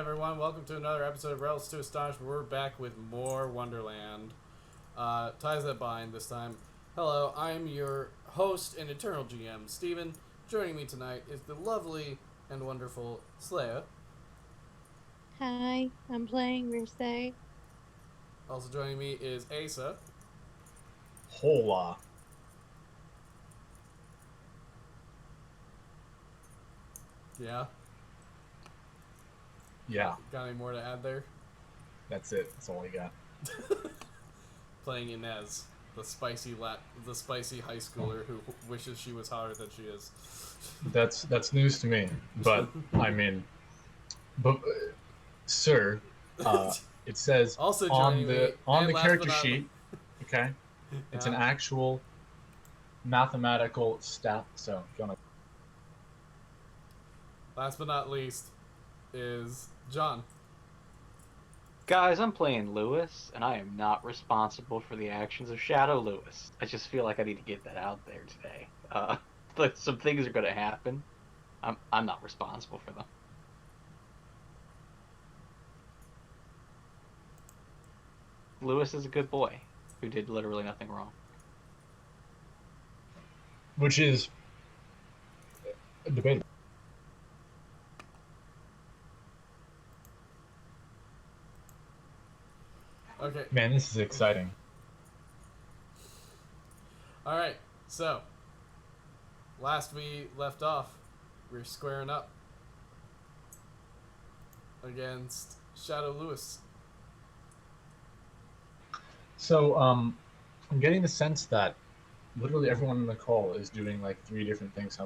everyone. Welcome to another episode of Relics to Astonishment. We're back with more Wonderland. Ties that bind this time. Hello, I'm your host and eternal GM, Steven. Joining me tonight is the lovely and wonderful Slaya. Hi, I'm playing Versailles. Also joining me is Asa. Hola. Yeah? Yeah, Got any more to add there? that's it. That's all I got. Playing Inez, the spicy high schooler who wishes she was hotter than she is. That's news to me. But I mean, sir, it says Also on joining me, the and last character but not sheet. Okay, it's an Yeah. actual mathematical stat. So if you wanna, Last but not least is John. Guys, I'm playing Lewis, and I am not responsible for the actions of Shadow Lewis. I just feel like I need to get that out there today. Like some things are going to happen. I'm not responsible for them. Lewis is a good boy who did literally nothing wrong. which is debatable. Okay. Man, this is exciting. Alright, so last we left off, we're squaring up against Shadow Lewis. So I'm getting the sense that literally everyone on the call is doing like 3 different things.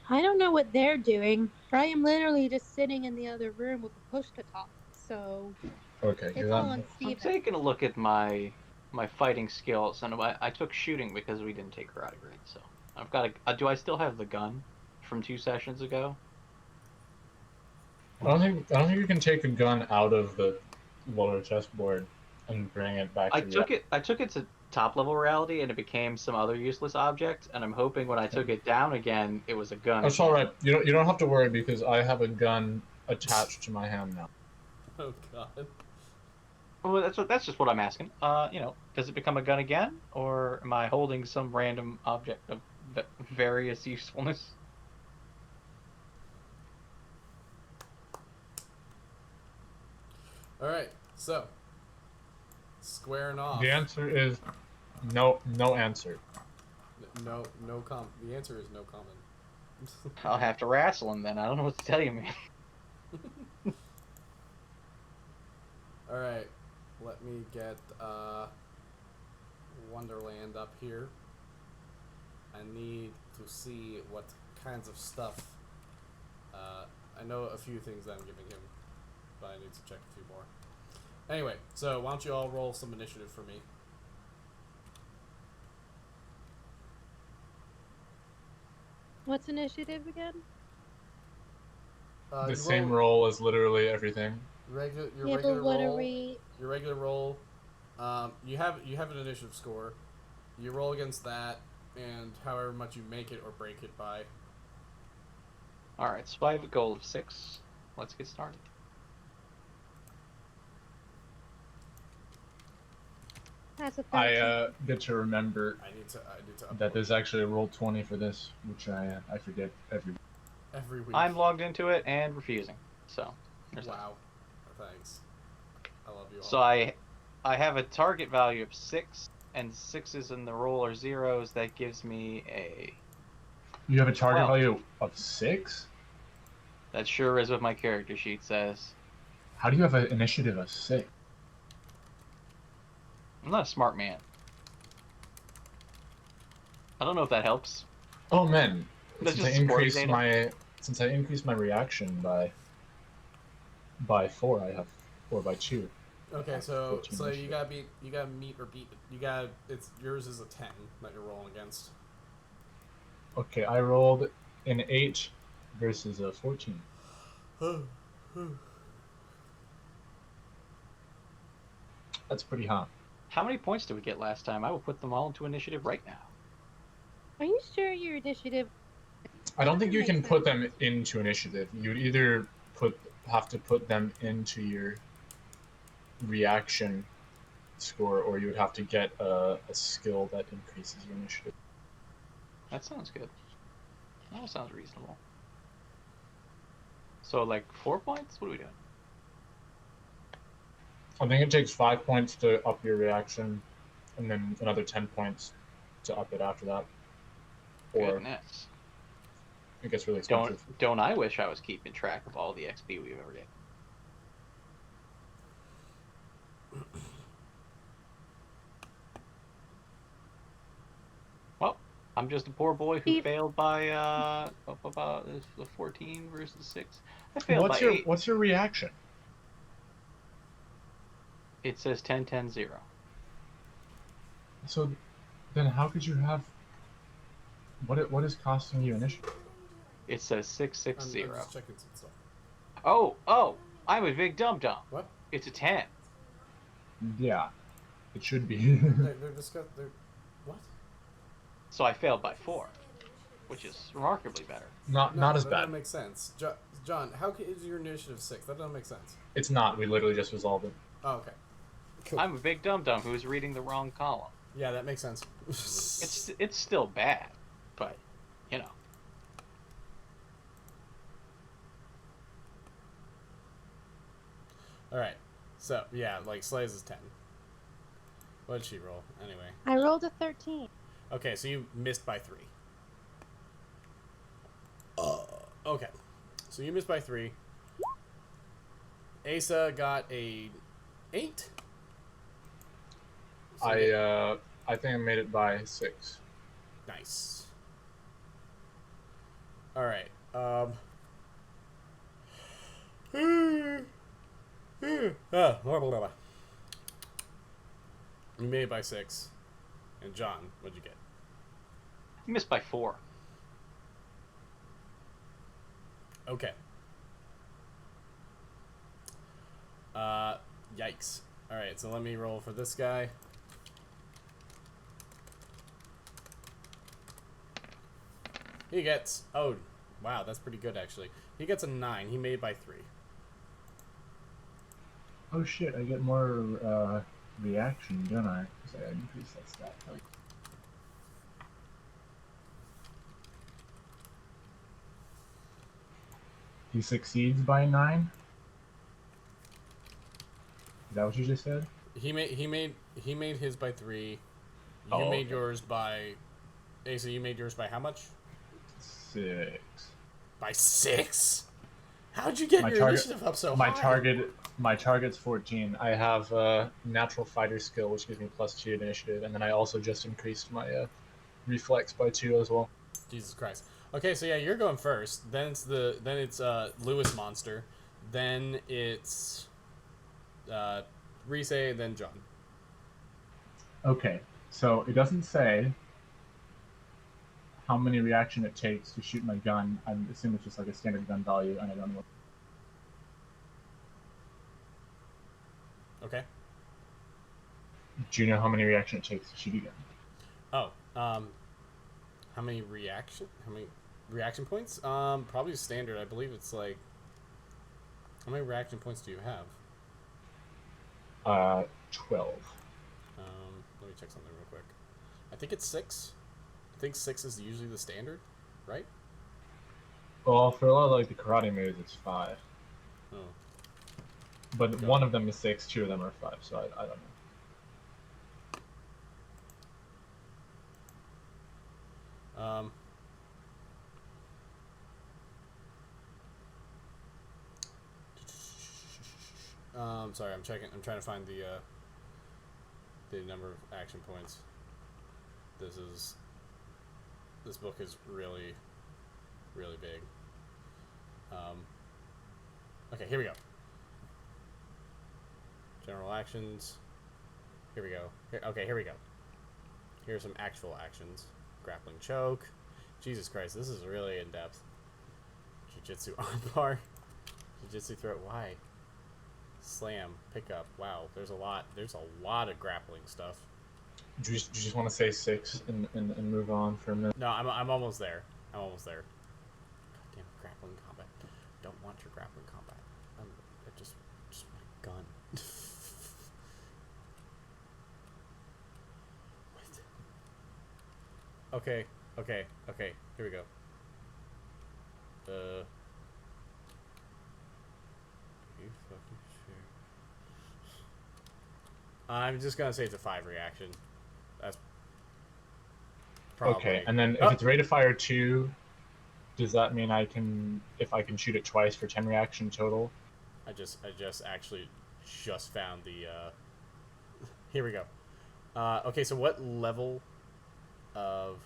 I don't know what they're doing. I am literally just sitting in the other room with a push to talk. So Okay, it's all on I'm Steven. taking a look at my fighting skills, and I took shooting because we didn't take karate grade. So I've got do I still have the gun from 2 sessions ago? I don't think you can take a gun out of the lower chessboard and bring it back I to took it to top level reality, and it became some other useless object. And I'm hoping when I took it down again, it was a gun. That's all right. You don't have to worry because I have a gun attached to my hand now. Oh god. Well, that's just what I'm asking. Does it become a gun again, or am I holding some random object of various usefulness? Alright, so squaring off. The answer is no answer. No the answer is no comment. I'll have to wrestle him then. I don't know what to tell you, man. Alright, let me get Wonderland up here. I need to see what kinds of stuff. I know a few things that I'm giving him, but I need to check a few more. Anyway, so why don't you all roll some initiative for me? What's initiative again? The You same roll roll as literally everything. your Yeah, regular but what roll. are we? Your regular roll. You have an initiative score. You roll against that, and however much you make it or break it by. All right, so I have a goal of 6. Let's get started. That's a 13. I get to remember I need to upload that there's actually a roll 20 for this, which I forget every week. I'm logged into it and refusing. So there's that. Wow. Thanks. I love you all. So I have a target value of 6, and 6s in the roll are zeros. That gives me a. You have a target 12. value of 6? That sure is what my character sheet says. How do you have an initiative of 6? I'm not a smart man. I don't know if that helps. Oh man, That's since I just sporting increased my reaction by 4, I have 4 by 2. Okay, so 14 you initiative. gotta meet or beat. It's yours is a 10 that you're rolling against. Okay, I rolled an 8 versus a 14. That's pretty hot. How many points did we get last time? I will put them all into initiative right now. Are you sure your initiative? I don't think you Makes can put sense. them into initiative. You would either have to put them into your reaction score, or you would have to get a skill that increases your initiative. That sounds good. That sounds reasonable. So, like, 4 points? What are we doing? I think it takes 5 points to up your reaction, and then another 10 points to up it after that. Or Goodness. it gets really expensive. Don't I wish I was keeping track of all the XP we've ever get. Well, I'm just a poor boy who Steve. failed by about the 14 versus 6. I failed by 8. What's your reaction? It says 10 10 0. So then how could you have what is costing you initiative? It says 6 6 I'm 0. just checking some stuff. Oh, I'm a big dum dum. What? It's a 10. Yeah, it should be. They're what? So I failed by 4, which is remarkably better. not as that bad. doesn't make sense. John, how is your initiative 6? That doesn't make sense. It's not. We literally just resolved it. Oh, okay. Cool. I'm a big dum dum who's reading the wrong column. Yeah, that makes sense. It's still bad, but you know. All right. So yeah, like Slays is 10. What did she roll anyway? I rolled a 13. Okay, so you missed by 3. Okay, so you missed by 3. Asa got a 8. So I think I made it by 6. nice. All right. Blah, blah, blah. You made it by 6. And John, what'd you get? I missed by 4. Okay. Yikes. Alright, so let me roll for this guy. He gets... Oh, wow, that's pretty good, actually. He gets a 9. He made by 3. Oh shit! I get more reaction, don't I? Because I increase that stat. He succeeds by 9. Is that what you just said? He made his by 3. You Oh, made okay. yours by... Asa, you made yours by how much? 6. By 6? How'd you get your initiative up so high? My target's 14. I have natural fighter skill, which gives me +2 initiative, and then I also just increased my reflex by 2 as well. Jesus Christ. Okay, so yeah, you're going first. Then it's Lewis Monster. Then it's Rise, then John. Okay, so it doesn't say how many reaction it takes to shoot my gun. I assume it's just like a standard gun value, and I don't know. Okay. Do you know how many reaction it takes to shoot a gun? Oh, how many reaction points? Probably standard. I believe it's like... How many reaction points do you have? 12. Let me check something real quick. I think it's 6. I think 6 is usually the standard, right? Well, for a lot of like the karate moves, it's 5. Oh. But Okay. one of them is 6, 2 of them are 5, so I don't know. Sorry, I'm checking. I'm trying to find the number of action points. This book is really, really big. Okay, here we go. General actions. Here we go. Here we go. Here's some actual actions. Grappling choke. Jesus Christ, this is really in depth. Jiu-jitsu armbar. Jiu-jitsu throat. Why? Slam. Pickup. Wow. There's a lot of grappling stuff. Do you just want to say 6 and move on for a minute? No, I'm almost there. I'm almost there. grappling combat. Don't want your grappling combat. I just want a gun. Wait. Okay. Here we go. You fucking sure? I'm just gonna say it's a 5 reaction. That's probably Okay, and then if it's rate of fire 2, does that mean if I can shoot it twice for 10 reaction total? I just actually just found the here we go. Okay, so what level of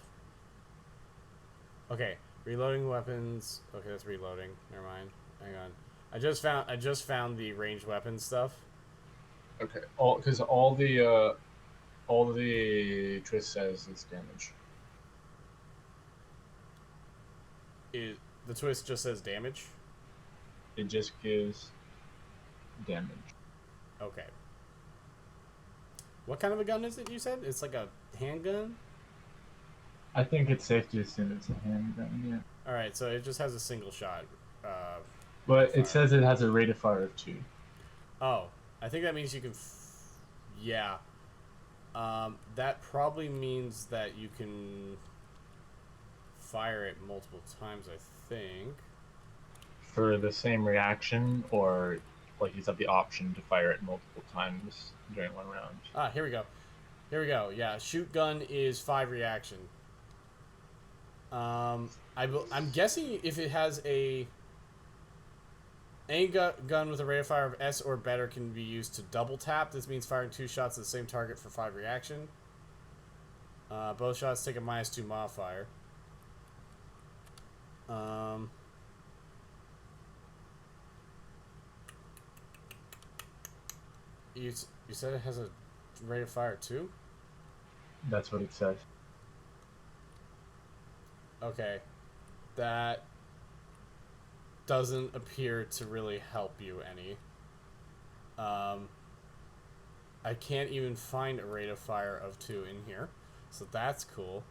okay, reloading weapons. Okay, that's reloading. Never mind. Hang on. I just found the ranged weapon stuff. Okay. Because all the twist says is damage. The twist just says damage? It just gives damage. Okay. What kind of a gun is it, you said? It's like a handgun? I think it's safe to assume it's a handgun, yeah. Alright, so it just has a single shot. But fire. it says it has a rate of fire of 2. Oh, I think that means you can... yeah. That probably means that you can fire it multiple times, I think. For the same reaction, or like you have the option to fire it multiple times during one round? Ah, here we go. Yeah, shoot gun is 5 reaction. I'm guessing if it has any gun with a rate of fire of S or better can be used to double tap. This means firing 2 shots at the same target for 5 reaction. Both shots take a -2 modifier. You said it has a rate of fire 2? That's what it says. Okay. That doesn't appear to really help you any. I can't even find a rate of fire of 2 in here, so that's cool.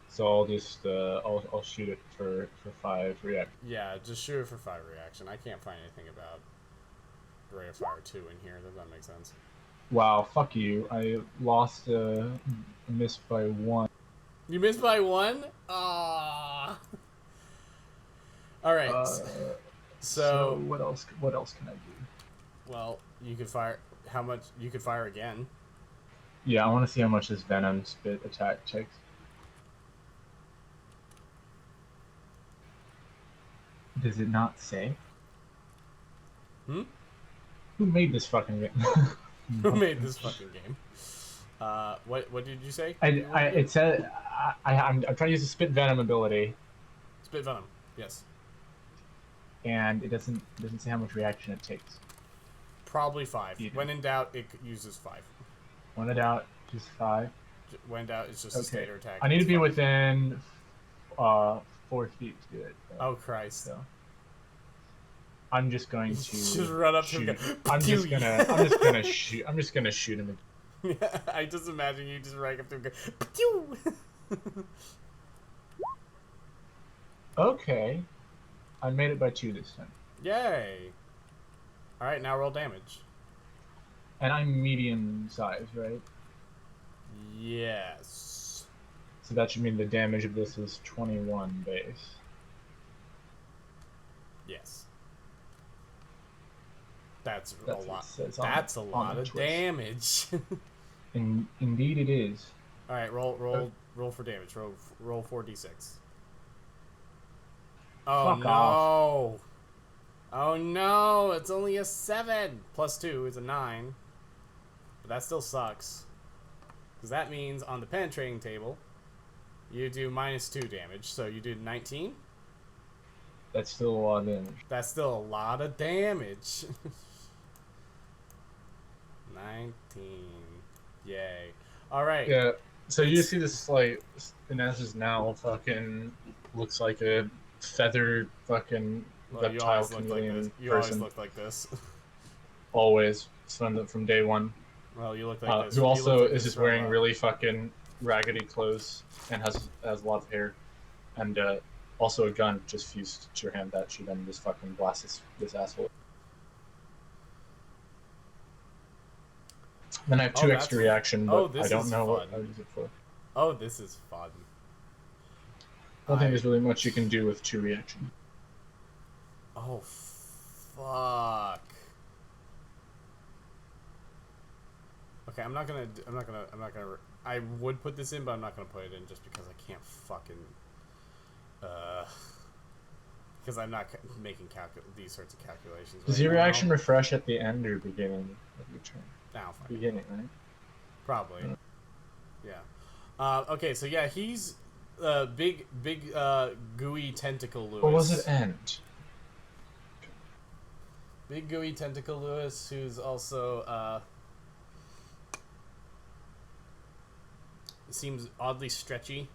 So I'll just I'll shoot it for 5 reaction. Yeah, just shoot it for 5 reaction. I can't find anything about rate of fire 2 in here. Does that make sense? Wow, fuck you. I lost missed by 1. You missed by 1? Ah. All right. So what else can I do? Well, you could fire. How much? You could fire again. Yeah, I want to see how much this venom spit attack takes. Does it not say? Hmm? Who made this fucking game? Who made this fucking game? What did you say? It said I'm trying to use the spit venom ability, Spit venom. Yes. and it doesn't say how much reaction it takes. Probably 5. You do. When in doubt, it uses 5. When in doubt, just 5. When in doubt, it's just a Okay. standard attack. I need to It's be 5. within 4 feet to do it. Oh Christ! So I'm just going to Just run up to him. shoot. And I'm just gonna shoot. I'm just gonna shoot him. Yeah, I just imagine you just running up to him. And go, Okay, I made it by 2 this time, Yay! All right, now roll damage. and I'm medium size, right? Yes. So that should mean the damage of this is 21 base. Yes. That's That's a what lot. it says on That's the- a on lot the of twist. damage. Indeed, it is. All right, roll for damage. Roll 4d6. Oh Fuck no! off. Oh no! It's only a 7 plus 2 is a 9, but that still sucks. Because that means on the penetrating table, you do -2 damage. So you did 19. That's still a lot of damage. That's still a lot of damage. 19. Yay. All right. Yeah. So you see this like Inez now fucking looks like a feathered fucking Well, you reptile always look like chameleon this. You always person. look like this. Always from day one. Well, you look like this. Who You also look like is this just wearing from, really fucking raggedy clothes and has a lot of hair, and Also a gun just fused to your hand that you then just fucking blast this asshole. Then I have Oh, 2 extra reaction, oh, but I this don't is know what I fun. use it for. Oh, this is fun. I don't think there's really much you can do with 2 reaction. Oh, fuck. Okay, I'm not gonna. I would put this in, but I'm not gonna put it in just because I can't fucking. Because I'm not making these sorts of calculations. Does your reaction refresh at the end or beginning of your turn? No, fine. Beginning, right? Probably. Yeah. Okay, so yeah, he's big, gooey tentacle Lewis. Or was it end? Big gooey tentacle Lewis, who's also seems oddly stretchy.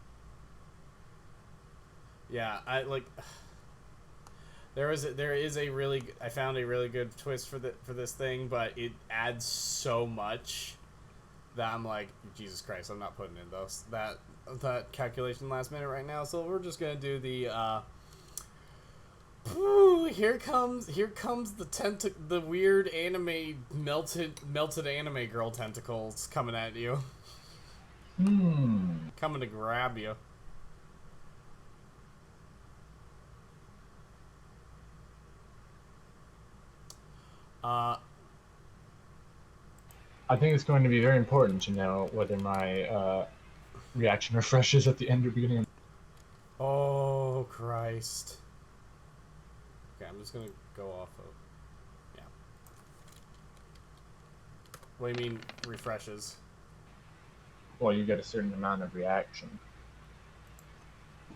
Yeah, I like. There is a really, I found a really good twist for this thing, but it adds so much that I'm like, Jesus Christ, I'm not putting in that calculation last minute right now. So we're just gonna do the here comes the weird anime melted anime girl tentacles coming at you. Coming to grab you. I think it's going to be very important to know whether my reaction refreshes at the end or beginning. Oh, Christ. Okay, I'm just gonna go off of... Yeah. What do you mean, refreshes? Well, you get a certain amount of reaction.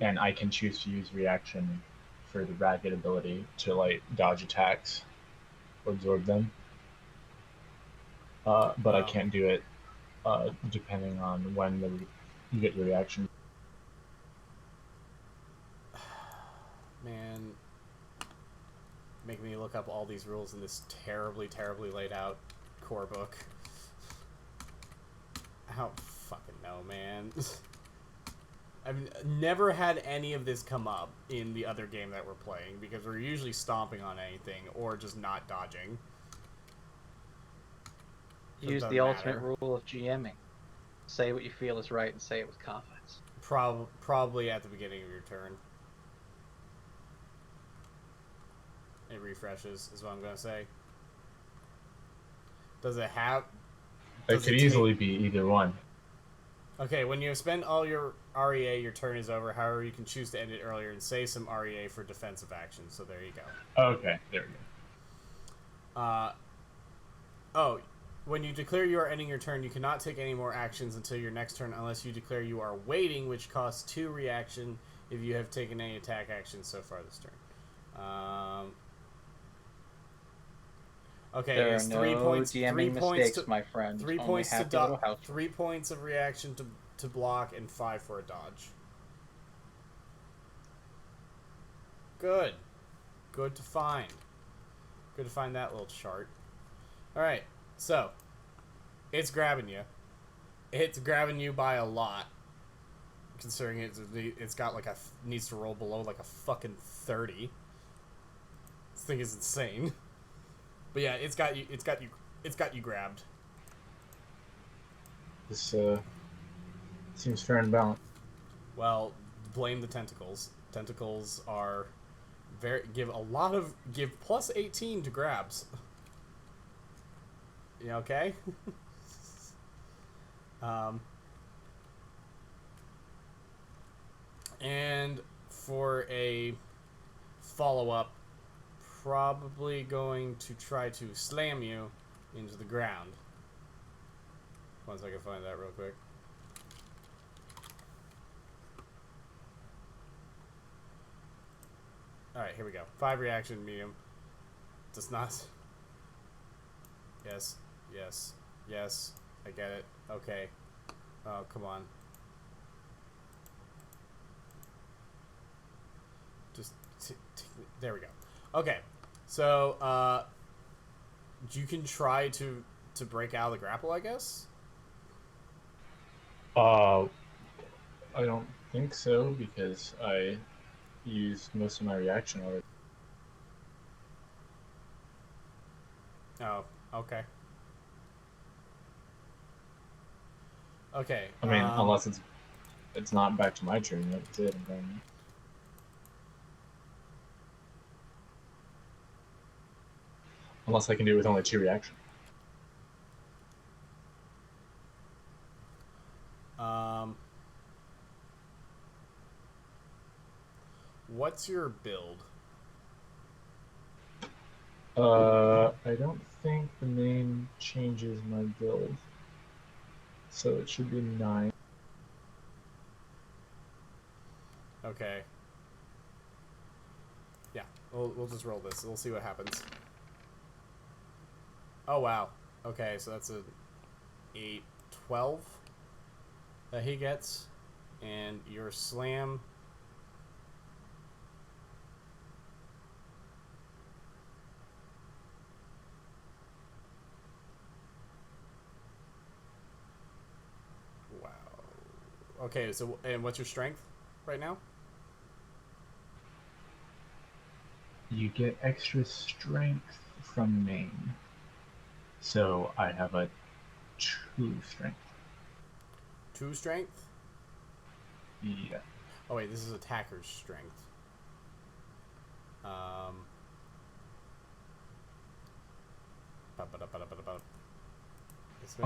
And I can choose to use reaction for the ragged ability to, like, dodge attacks or absorb them. But I can't do it depending on when you get your reaction. Man, making me look up all these rules in this terribly laid out core book. I don't fucking know, man. I've never had any of this come up in the other game that we're playing because we're usually stomping on anything or just not dodging. Use the ultimate rule of GMing. Say what you feel is right and say it with confidence. Probably at the beginning of your turn. It refreshes, is what I'm going to say. Does it have... It could easily be either one. Okay, when you spend all your REA, your turn is over. However, you can choose to end it earlier and save some REA for defensive action. So there you go. Okay, there we go. Oh, when you declare you are ending your turn, you cannot take any more actions until your next turn unless you declare you are waiting, which costs 2 reaction if you have taken any attack actions so far this turn. Okay, there it's are 3 no points. GMing 3 mistakes, points to, my friend. 3 Only points to happy little dodge. house 3 points of reaction to block and 5 for a dodge. Good. Good to find. Good to find that little chart. All right, so it's grabbing you. It's grabbing you by a lot, considering it's got like needs to roll below like a fucking 30. This thing is insane. But yeah, it's got you grabbed. This seems fair and balanced. Well, blame the tentacles. Tentacles are give plus 18 to grabs. You okay? And for a follow-up, probably going to try to slam you into the ground. Once I can find that real quick. Alright, here we go. 5 reaction, medium. Does not... Yes, yes, yes. I get it. Okay. Oh, come on. Just... there we go. Okay. So, you can try to break out of the grapple, I guess? I don't think so, because used most of my reaction already. Oh, okay. Okay. I mean, unless it's not back to my turn yet. That's it. I'm going. Unless I can do it with only 2 reactions. What's your build? I don't think the name changes my build, so it should be 9. Okay. Yeah, we'll just roll this. We'll see what happens. Oh wow. Okay, so that's a 12 that he gets, and your slam. Wow. Okay, so and what's your strength right now? You get extra strength from main, so I have a 2 strength. 2 strength? Yeah. Oh wait, this is attacker's strength. Oh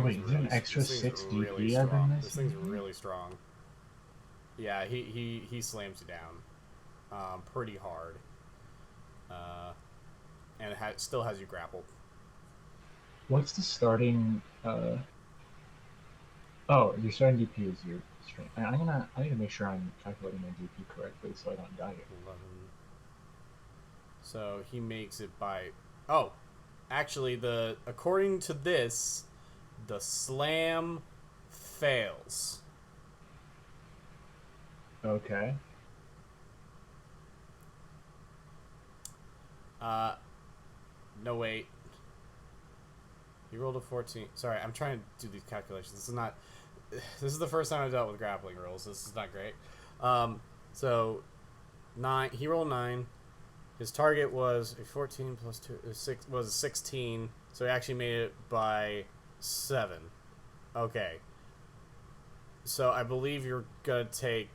wait, is there an extra 6 DP in this? This thing's really strong. Yeah, he slams you down, pretty hard. And it still has you grappled. What's the starting? Oh, your starting DP is your strength. I need to make sure I'm calculating my DP correctly so I don't die here. 11. So he makes it by. Oh, actually, according to this, the slam fails. Okay. No wait. He rolled a 14. Sorry, I'm trying to do these calculations. This is the first time I've dealt with grappling rules. This is not great. So 9. He rolled 9. His target was a 14 plus 2 was 16. So he actually made it by 7. Okay. So I believe you're gonna take.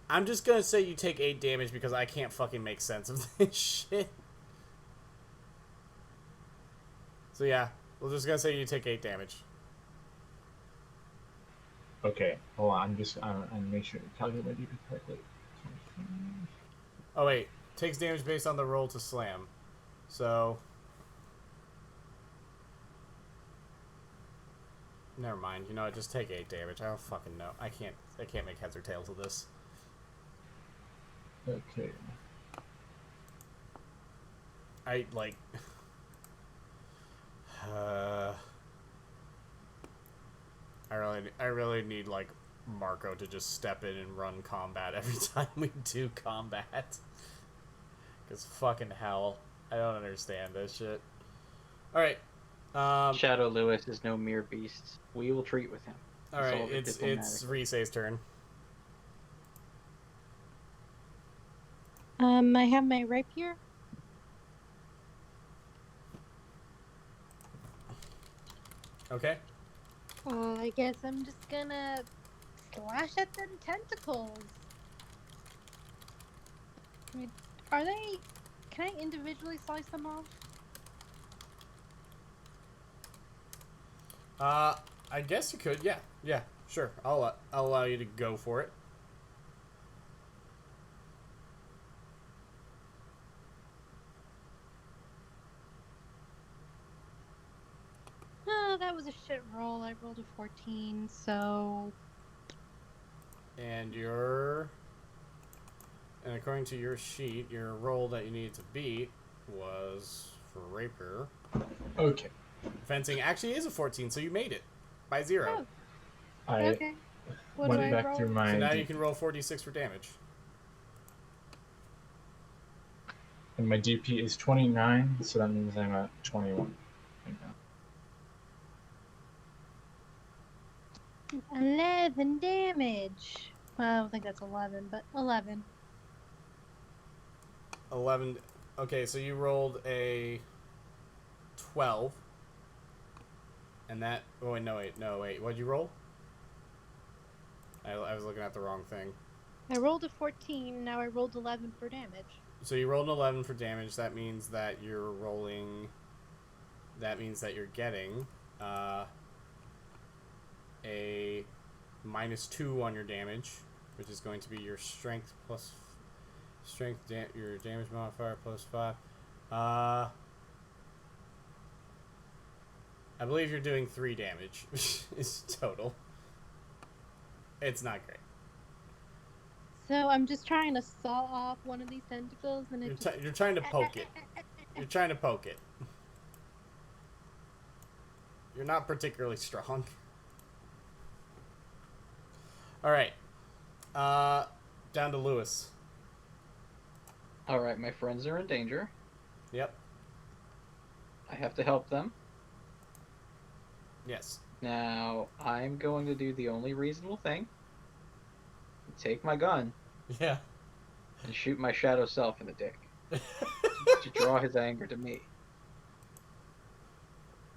I'm just gonna say you take 8 damage because I can't fucking make sense of this shit. So yeah, we're just gonna say you take 8 damage. Okay, hold on. I'm make sure to calculate my DP correctly. Oh wait, takes damage based on the roll to slam. So never mind. You know what? Just take 8 damage. I don't fucking know. I can't make heads or tails of this. Okay. I like. I really need like Marco to just step in and run combat every time we do combat. Cause fucking hell, I don't understand this shit. All right. Shadow Lewis is no mere beast. We will treat with him. All right. It's Rise's turn. I have my rapier. Okay. I guess I'm just gonna slash at them tentacles. I mean, can I individually slice them off? I guess you could. Yeah. Yeah. Sure. I'll allow you to go for it. Oh, that was a shit roll. I rolled a 14, so... And according to your sheet, your roll that you needed to beat was for rapier. Okay. Fencing actually is a 14, so you made it by 0. Oh. Okay. What went do I back roll? through my. So now you can roll 4d6 for damage. And my DP is 29, so that means I'm at 21 right now. 11 damage. Well, I don't think that's 11, but 11. 11. Okay, so you rolled a 12. And that... Oh, wait, no, wait. No, wait. What'd you roll? I was looking at the wrong thing. I rolled a 14, now I rolled 11 for damage. So you rolled an 11 for damage. That means that you're rolling... That means that you're getting a -2 on your damage, which is going to be your strength plus... your damage modifier plus 5. I believe you're doing 3 damage is total. It's not great. So I'm just trying to saw off one of these tentacles, and You're trying to poke it. You're trying to poke it. You're not particularly strong. Alright. Down to Lewis. Alright, my friends are in danger. Yep. I have to help them. Yes. Now, I'm going to do the only reasonable thing. Take my gun Yeah. and shoot my shadow self in the dick. To draw his anger to me.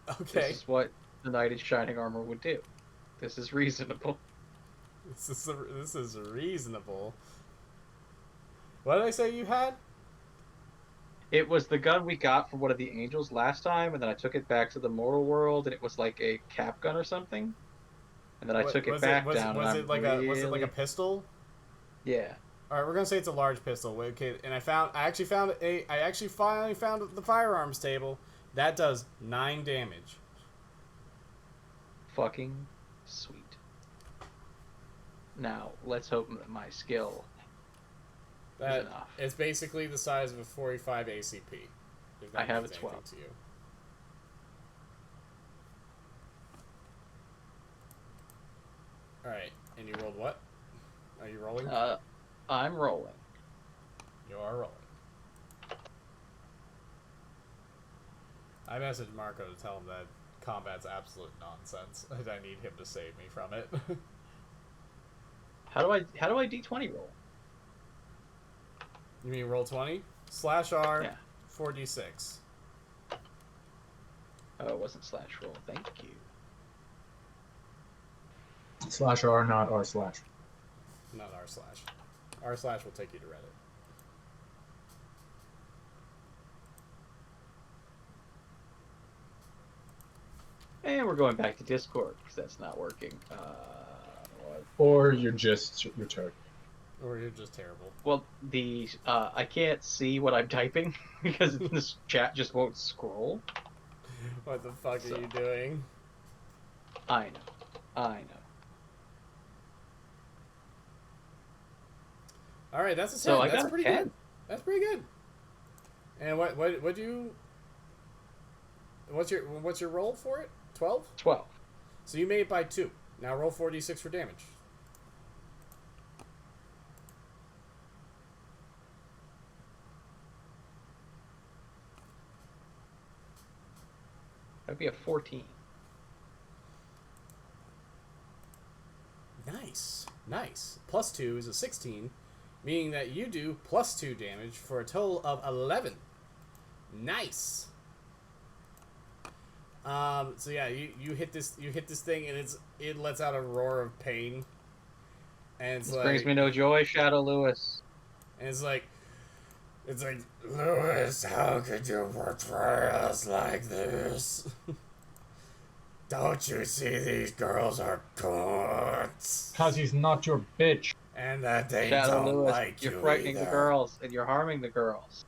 Okay. This is what the knight in shining armor would do. This is reasonable. This is reasonable. What did I say you had? It was the gun we got from one of the angels last time, and then I took it back to the mortal world, and it was like a cap gun or something. And then I took it back down. Was it like a pistol? Yeah. All right, we're gonna say it's a large pistol. Okay, and I actually finally found the firearms table. That does 9 damage. Fucking sweet. Now let's hope that my skill is enough. It's basically the size of a 45 ACP. If that I have means a 12. anything to you. All right, and you rolled what? Are you rolling? I'm rolling. You are rolling. I messaged Marco to tell him that combat's absolute nonsense, and I need him to save me from it. How do I D20 roll? You mean roll 20? /R, Yeah. 4d6. Oh, it wasn't slash roll. Thank you. /R, not R/. Not r/. r/ will take you to Reddit. And we're going back to Discord because that's not working. Or you're just retarded. Or you're just terrible. Well, I can't see what I'm typing because this chat just won't scroll. What the fuck are you doing? I know. All right, that's a 10. So I That's got pretty 10. good. That's pretty good. And what you? What's your roll for it? 12. 12. So you made it by 2. Now roll 4d6 for damage. That'd be a 14. Nice. +2 is a 16, meaning that you do +2 damage for a total of 11. Nice. So yeah, you hit this thing and it lets out a roar of pain. And it's This like, brings me no joy, Shadow Lewis. and it's like Lewis, how could you portray us like this? Don't you see these girls are cunts? Cause he's not your bitch. And that they Shadow don't Lewis, like you you're frightening either. the girls and you're harming the girls.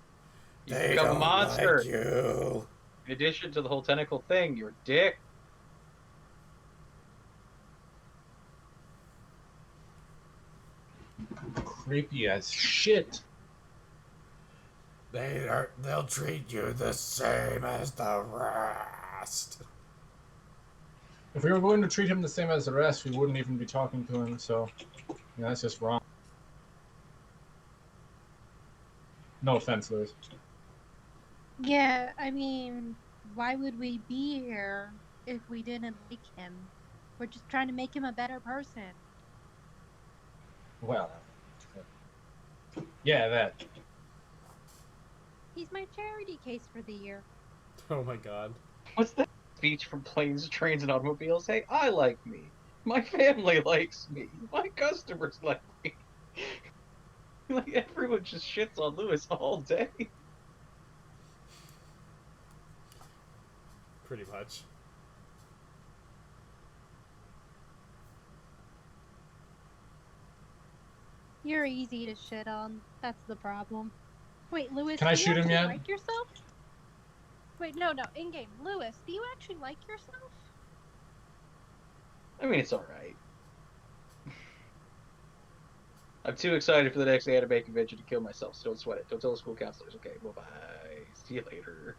You They become don't a monster. like you. In addition to the whole tentacle thing, you're a dick. Creepy as shit. They'll treat you the same as the rest. If we were going to treat him the same as the rest, we wouldn't even be talking to him, so yeah, that's just wrong. No offense, Lewis. Yeah, I mean, why would we be here if we didn't like him? We're just trying to make him a better person. Well, yeah, that. He's my charity case for the year. Oh my god. What's that speech from Planes, Trains, and Automobiles? Hey, I like me. My family likes me. My customers like me. Like everyone just shits on Lewis all day. Pretty much. You're easy to shit on. That's the problem. Wait, Lewis, Can I do you shoot him actually yet? like yourself? Wait, no, in game. Lewis, do you actually like yourself? I mean, it's alright. I'm too excited for the next anime convention to kill myself, so don't sweat it. Don't tell the school counselors. Okay, bye-bye. See you later.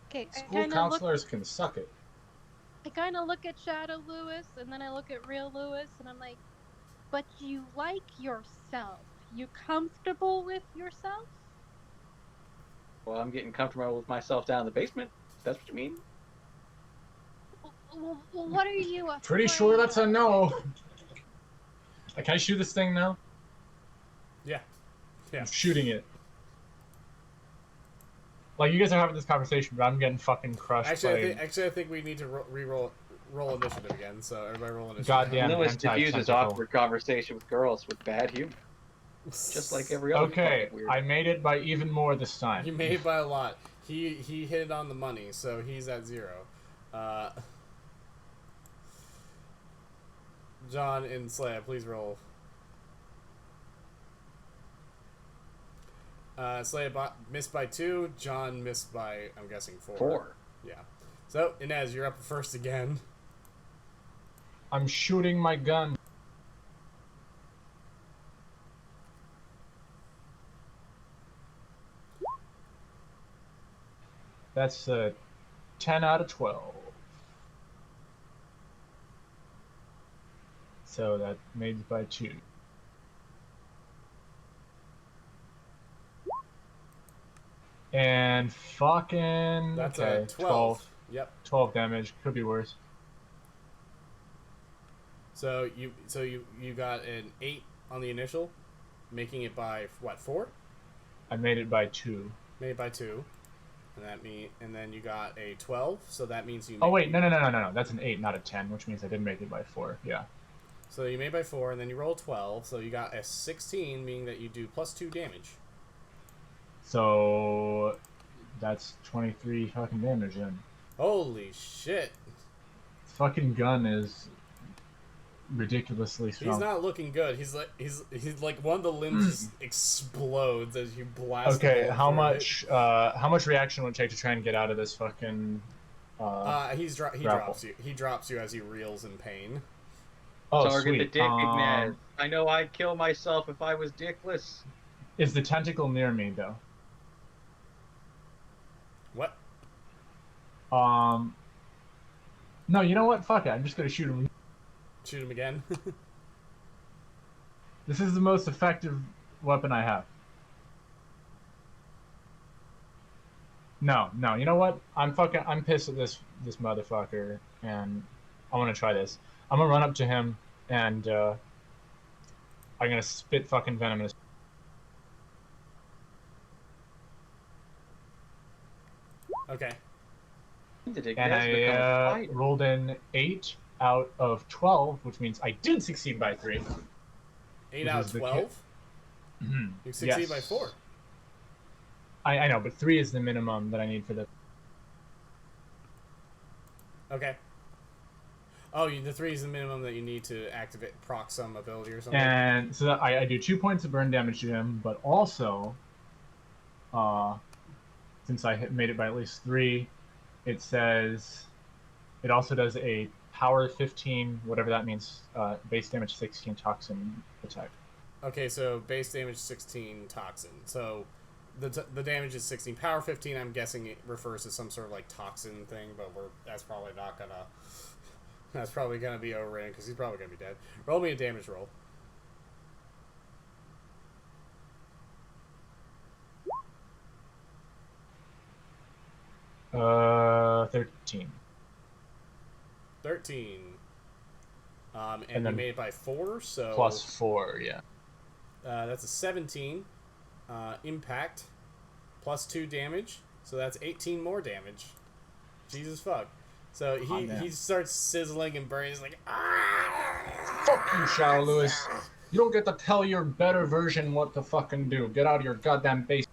Okay, School counselors can suck it. I kind of look at Shadow Lewis, and then I look at real Lewis, and I'm like, but you like yourself. You comfortable with yourself? Well, I'm getting comfortable with myself down in the basement. If that's what you mean. Well, what are you afraid Pretty sure that's a of? no. Can I shoot this thing now? Yeah. Yeah. I'm shooting it. Like, you guys are having this conversation, but I'm getting fucking crushed Actually, by... I think we need to roll initiative again. So everybody roll initiative. Goddamn Lewis diffuses anti-tentacle. awkward conversation with girls with bad humor. Just like every other Okay, fucking weird. I made it by even more this time. You made it by a lot. He hit it on the money, so he's at 0. John and Slaya, please roll. Slaya missed by 2. John missed by, I'm guessing, 4. 4. Yeah. So, Inez, you're up first again. I'm shooting my gun. That's a 10 out of 12. So that made it by 2. And fucking... That's okay, a 12. Yep. 12 damage. Could be worse. So you got an 8 on the initial, making it by what, 4? I made it by 2. Made it by 2, and then you got a 12. So that means you. Oh wait, no. That's an 8, not a 10, which means I did make it by 4. Yeah. So you made by 4, and then you roll 12. So you got a 16, meaning that you do plus 2 damage. So that's 23 fucking damage in. Holy shit! This fucking gun is ridiculously strong. He's not looking good. He's like one of the limbs just explodes as you blast. Okay, how much reaction would it take to try and get out of this fucking he drops you. He drops you as he reels in pain. Oh, Target sweet. the dick, Ignaz. I know I'd kill myself if I was dickless. Is the tentacle near me though? What? No, you know what? Fuck it. I'm just gonna shoot him. Shoot him again. This is the most effective weapon I have. No. You know what? I'm pissed at this motherfucker, and I want to try this. I'm gonna run up to him, and I'm gonna spit fucking venom in his... Okay. And I rolled in 8 out of 12, which means I did succeed by 3. 8 out of 12. You succeed by 4. I know, but 3 is the minimum that I need for the... Okay. Oh, the 3 is the minimum that you need to activate proc some ability or something. And so that I do 2 points of burn damage to him, but also, since I made it by at least 3, it says it also does a power 15, whatever that means, base damage 16 toxin attack. Okay, so base damage 16 toxin. So the damage is 16. Power 15, I'm guessing it refers to some sort of like toxin thing, but that's probably not gonna. That's probably gonna be overran because he's probably gonna be dead. Roll me a damage roll. 13. 13. And And you then made it by 4, so plus 4, yeah. that's a 17 impact plus 2 damage, so that's 18 more damage. Jesus fuck. So he starts sizzling and burning. He's like, ah! Fuck you, Shadow Lewis. You don't get to tell your better version what to fucking do. Get out of your goddamn base.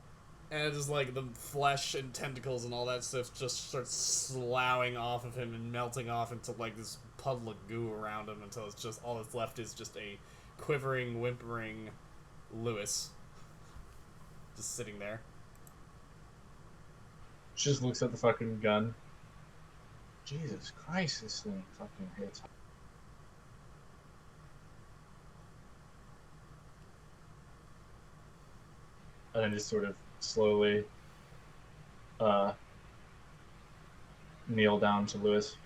And it's just like the flesh and tentacles and all that stuff just starts sloughing off of him and melting off into like this puddle of goo around him until it's just all that's left is just a quivering, whimpering Lewis. Just sitting there. She just looks at the fucking gun. Jesus Christ, this thing fucking hits. And then just sort of slowly kneel down to Lewis.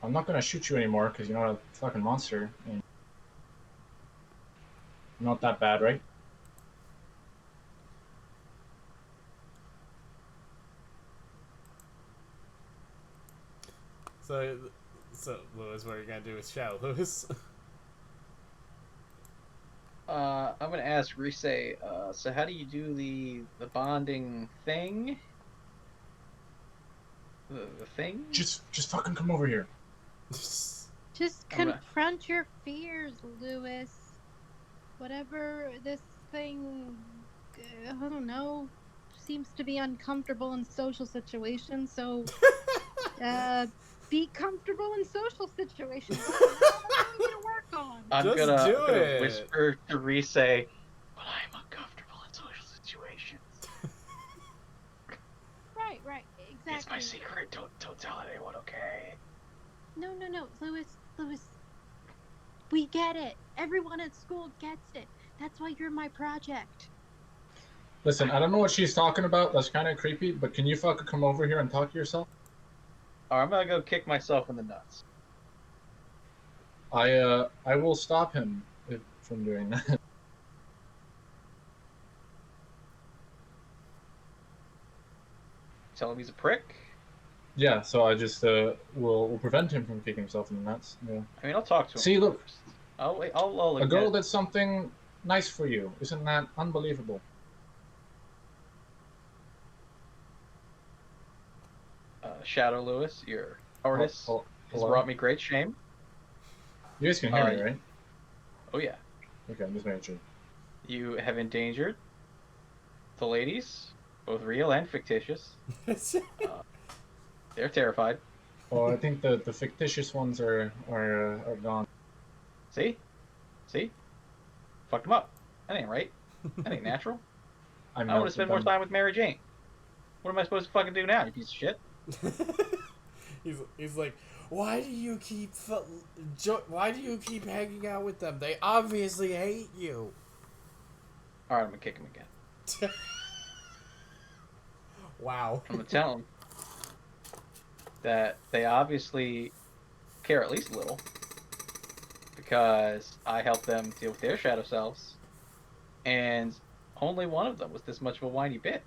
I'm not gonna shoot you anymore because you're not a fucking monster. And you're not that bad, right? So Lewis, what are you gonna do with Shadow Lewis? I'm gonna ask Rise, so how do you do the bonding thing? The thing? Just fucking come over here. Just I'm gonna- confront your fears, Lewis. Whatever this thing, I don't know, seems to be uncomfortable in social situations, so be comfortable in social situations. That's what we need to work on. I'm Just gonna do it. whisper to Rise, but I'm uncomfortable in social situations. Right, exactly. It's my secret. Don't tell anyone, okay? No, Lewis. We get it. Everyone at school gets it. That's why you're my project. Listen, I don't know what she's talking about. That's kind of creepy, but can you fucking come over here and talk to yourself? Or I'm gonna go kick myself in the nuts. I will stop him from doing that. Tell him he's a prick. Yeah, so I just will prevent him from kicking himself in the nuts. Yeah. I mean, I'll talk to him. See, look, first. I'll a girl admit- did something nice for you. Isn't that unbelievable? Shadow Lewis, your artist, Oh, has hello? brought me great shame. You guys can hear me, right? Oh yeah, Okay, I'm just making sure. you have endangered the ladies, both real and fictitious. They're terrified. Oh, I think the fictitious ones are gone. See? Fucked them up. That ain't right. That ain't natural. I want to spend more time with Mary Jane. What am I supposed to fucking do now, you piece of shit? he's like, why do you keep hanging out with them? They obviously hate you. Alright, I'm gonna kick him again. Wow. I'm gonna tell him that they obviously care at least a little, because I helped them deal with their shadow selves, and only one of them was this much of a whiny bitch.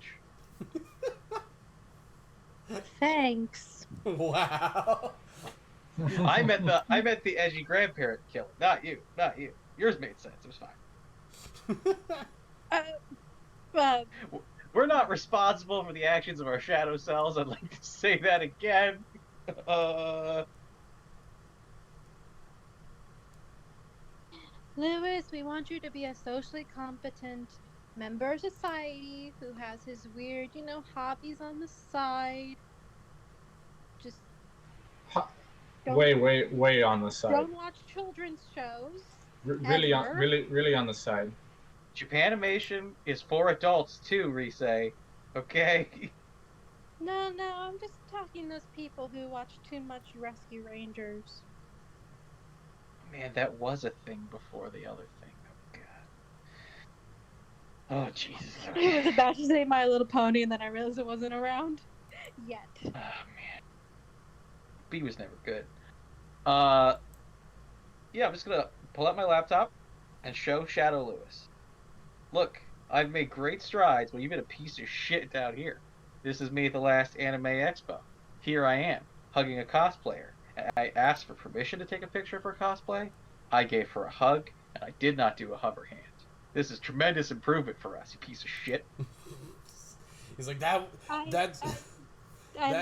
Thanks. Wow. I meant the edgy grandparent killer, not you. Yours made sense. It was fine. We're not responsible for the actions of our shadow selves. I'd like to say that again. Lewis, we want you to be a socially competent member of society who has his weird, hobbies on the side. Just don't- Way on the side. don't watch children's shows. Really ever. really on the side. Japanimation is for adults too, Rise. Okay? No, I'm just talking those people who watch too much Rescue Rangers. Man, that was a thing before the other thing. Oh god. Oh Jesus. I was about to say My Little Pony, and then I realized it wasn't around yet. Oh man. B was never good. Yeah, I'm just gonna pull out my laptop and show Shadow Lewis. Look, I've made great strides, but you've been a piece of shit down here. This is me at the last Anime Expo. Here I am, hugging a cosplayer. I asked for permission to take a picture of her cosplay. I gave her a hug, and I did not do a hover hand. This is tremendous improvement for us, you piece of shit. He's like, I that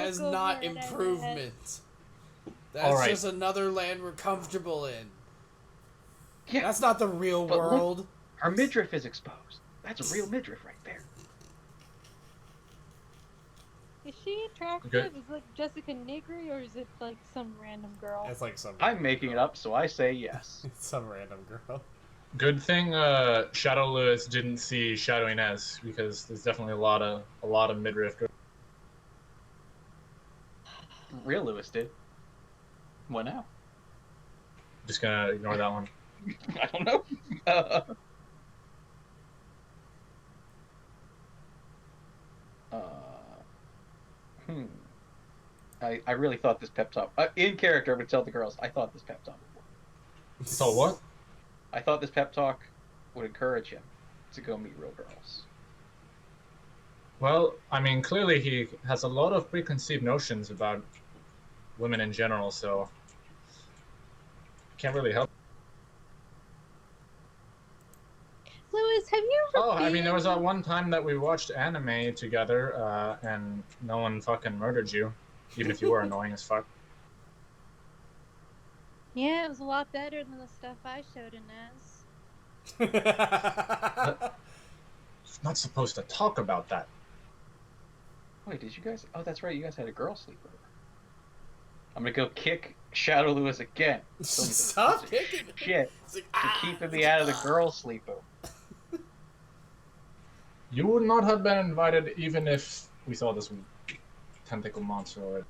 is look not over at improvement. That's All right. just another land we're comfortable in. Yeah, That's not the real but look, world. her midriff is exposed. That's a real midriff right there. Is she attractive? Good. Is it like Jessica Nigri, or is it like some random girl? It's like some. I'm making it up, so I say yes. It's some random girl. Good thing Shadow Lewis didn't see Shadow Inez, because there's definitely a lot of midriff. Real Lewis did. What now? Just gonna ignore that one. I don't know. I really thought this pep talk in character. I'm gonna tell the girls. I thought this pep talk would work. So what? I thought this pep talk would encourage him to go meet real girls. Well, I mean, clearly he has a lot of preconceived notions about women in general, so can't really help. Louis, have you ever Oh, I mean, been- there was that one time that we watched anime together, and no one fucking murdered you, even if you were annoying as fuck. Yeah, it was a lot better than the stuff I showed Inez. Not supposed to talk about that. Wait, did you guys? Oh, that's right. You guys had a girl sleepover. I'm gonna go kick Shadow Lewis again. Stop kicking him. Shit. It's like, For keeping me out of the girl sleepover. You would not have been invited even if we saw this tentacle monster already.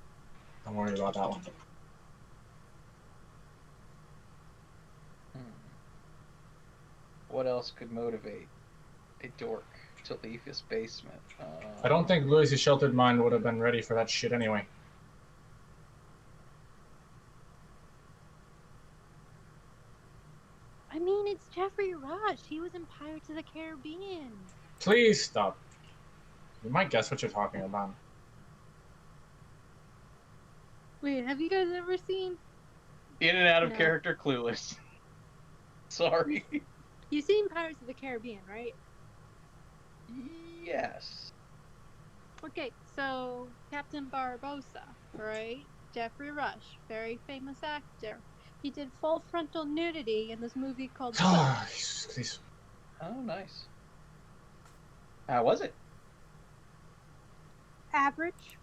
Don't worry about that one. What else could motivate a dork to leave his basement? I don't think Louis's sheltered mind would have been ready for that shit anyway. I mean, it's Jeffrey Rush. He was in Pirates of the Caribbean. Please stop. You might guess what you're talking about. Wait, have you guys ever seen? In and out of No. character, clueless. Sorry. You've seen Pirates of the Caribbean, right? Yes. Okay, so Captain Barbossa, right? Jeffrey Rush, very famous actor. He did full frontal nudity in this movie called Ah, Close. please. Oh, nice. How was it? Average.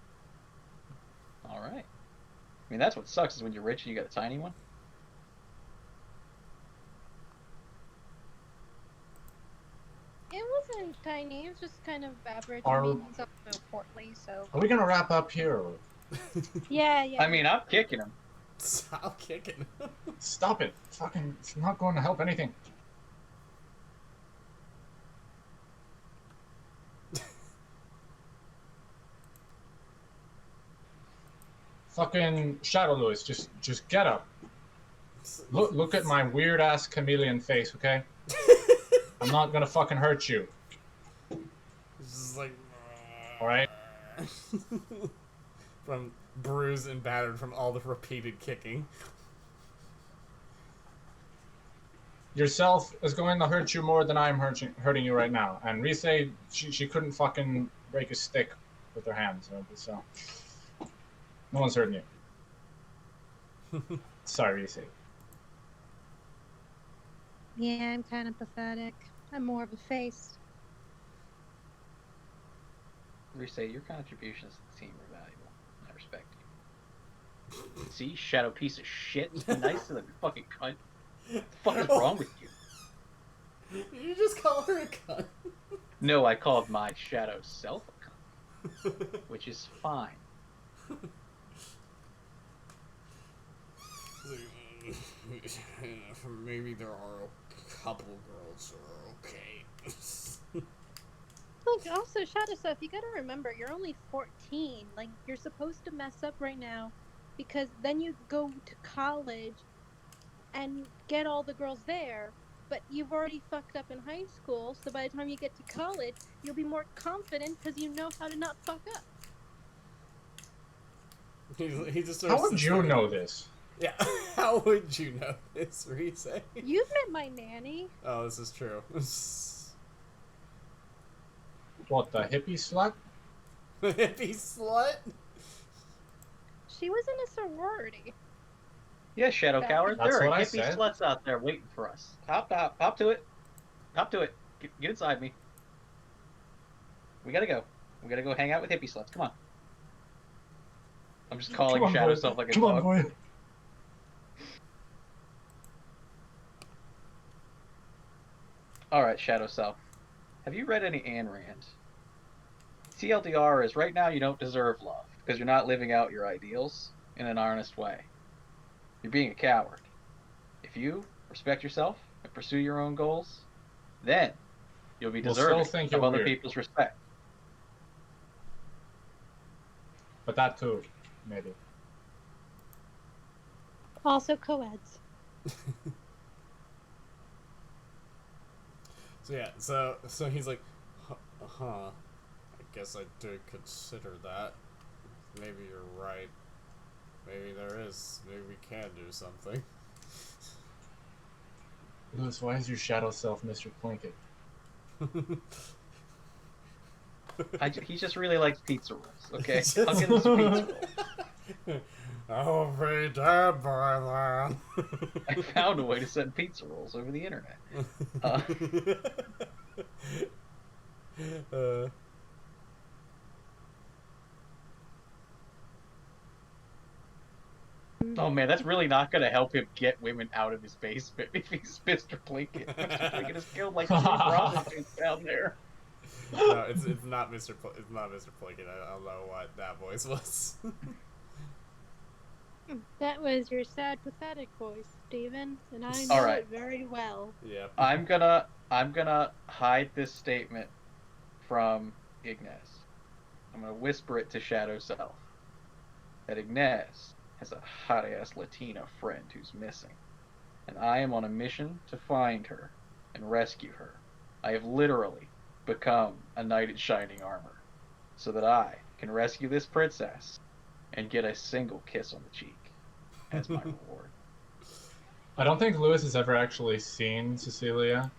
All right. I mean, that's what sucks is when you're rich and you got a tiny one. It wasn't tiny. It was just kind of average. Are- I mean, he's also portly, so. Are we gonna wrap up here? Or... Yeah. I mean, I'm kicking him. Stop kicking him. Stop it. Fucking, it's not going to help anything. Fucking Shadow Lewis, just get up. Look at my weird ass chameleon face, okay? I'm not gonna fucking hurt you, It's just like. alright? From bruised and battered from all the repeated kicking. Yourself is going to hurt you more than I'm hurting you right now. And Rise, she couldn't fucking break a stick with her hands, so no one's hurting you. Sorry, Rise. Yeah, I'm kind of pathetic. I'm more of a face. Rise, your contributions to the team are valuable. I respect you. See, shadow piece of shit. Nice to the fucking cunt. What the fuck is wrong with you? You just call her a cunt. No, I called my shadow self a cunt, which is fine. Maybe there are a couple girls who are okay. Look, also, Shadow Stuff, you gotta remember, you're only 14. Like, you're supposed to mess up right now, because then you go to college and get all the girls there, but you've already fucked up in high school, so by the time you get to college, you'll be more confident because you know how to not fuck up. He just sort How of would sits you there. know this? Yeah, how would you know this, Rise? You've met my nanny. Oh, this is true. What, the hippie slut? Hippie slut? She was in a sorority. Yeah, Shadow That's Coward. There are what I hippie said. sluts out there waiting for us. Hop to it. Hop to it. Get inside me. We gotta go. We gotta go hang out with hippie sluts. Come on. I'm just calling Come on, Shadow boy. Self like a Come dog. on, boy. Alright, Shadow Self. Have you read any Ayn Rand? TLDR is right now you don't deserve love because you're not living out your ideals in an honest way. You're being a coward. If you respect yourself and pursue your own goals, then you'll be We'll still deserving think of you're other weird. people's respect. But that too, maybe. Also co-eds. So yeah, so he's like, huh, I guess I did consider that. Maybe you're right. Maybe there is. Maybe we can do something. Lewis, why is your shadow self Mr. Plinkett? He just really likes pizza rolls, okay? I'll get him some pizza rolls. I'll be dead by then. I found a way to send pizza rolls over the internet. Oh man, that's really not going to help him get women out of his basement if he's Mr. Plinkett. Mr. Plinkett has killed like 2 prostitutes down there. No, it's not Mr. It's not Mr. Plinkett. I don't know what that voice was. That was your sad, pathetic voice, Steven, and I know Alright. it very well. Yep. I'm gonna hide this statement from Ignaz. I'm gonna whisper it to Shadow Self. That Ignaz has a hot-ass Latina friend who's missing. And I am on a mission to find her and rescue her. I have literally become a knight in shining armor. So that I can rescue this princess and get a single kiss on the cheek as my reward. I don't think Lewis has ever actually seen Cecilia.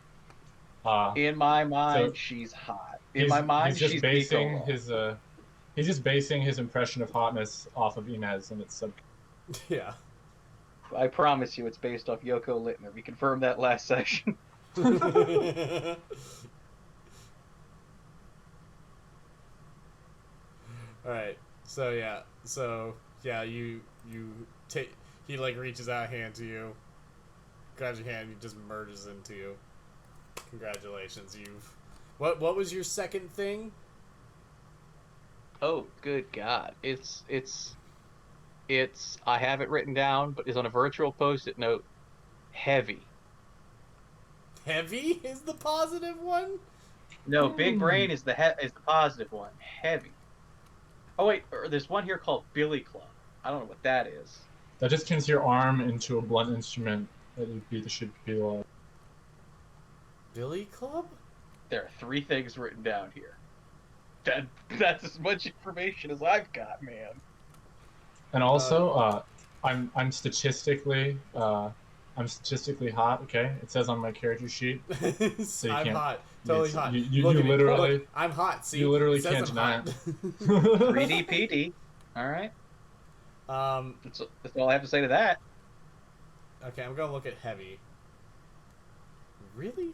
In my mind, So, she's hot. In my mind, he's just she's basing Piccolo. he's just basing his impression of hotness off of Inez and it's Yeah. I promise you it's based off Yoko Littner. We confirmed that last session. Alright. So yeah, you take, he like reaches out a hand to you, grabs your hand, he just merges into you. Congratulations, what was your second thing? Oh, good God. It's I have it written down, but it's on a virtual post-it note. Heavy. Heavy is the positive one? No, big brain is the positive one. Heavy. Oh wait, there's one here called Billy Club. I don't know what that is. that just turns your arm into a blunt instrument that should be like. Billy Club? There are 3 things written down here. That's as much information as I've got, man. And also, I'm statistically hot. Okay, it says on my character sheet. So you I'm can't- hot. Totally hot. You Look at me. literally, Look, I'm hot. See, you literally it says can't I'm deny hot. it. 3D PD. All right. That's all I have to say to that. Okay, I'm gonna look at heavy. Really?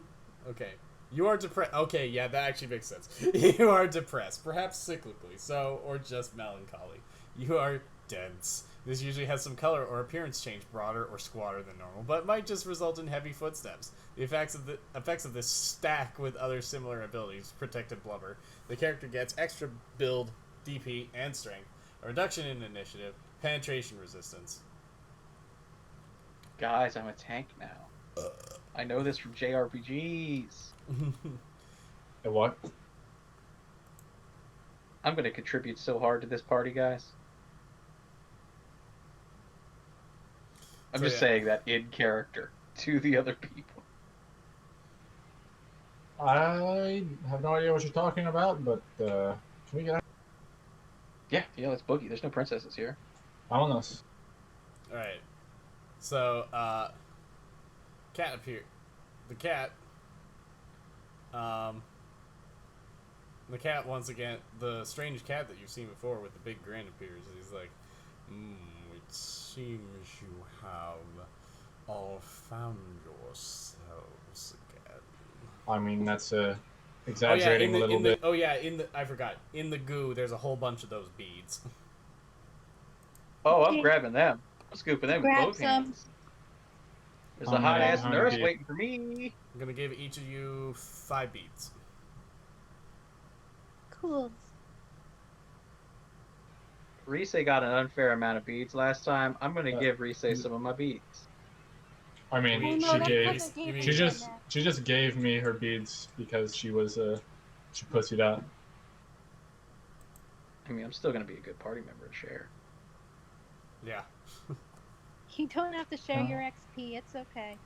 Okay. You are depressed. Okay, yeah, that actually makes sense. You are depressed, perhaps cyclically, so, or just melancholy. You are dense. This usually has some color or appearance change, broader or squatter than normal, but might just result in heavy footsteps. The effects of this stack with other similar abilities, protected blubber. The character gets extra build, DP, and strength, a reduction in initiative, penetration resistance. Guys, I'm a tank now. I know this from JRPGs. And what? I'm going to contribute so hard to this party, guys. I'm So, just yeah. saying that in character to the other people. I have no idea what you're talking about, but can we get out? Yeah, let's boogie. There's no princesses here. I don't know. Alright. So, cat appear. The cat. The cat once again. The strange cat that you've seen before with the big grin appears. He's like, it seems you have all found yourselves again. I mean, that's a Oh yeah, exaggerating a little bit. I forgot. In the goo, there's a whole bunch of those beads. Oh, I'm Okay. grabbing them. I'm scooping them with Grab both some. hands. There's How a hot many- ass how many nurse beads? waiting for me. I'm gonna give each of you 5 beads. Cool. Rise got an unfair amount of beads last time. I'm gonna give Rise some of my beads. I mean, Oh, no, she that's gave. because I gave She you just gave me her beads because she was she pussied out. I mean, I'm still gonna be a good party member and share. Yeah. You don't have to share your XP. It's okay.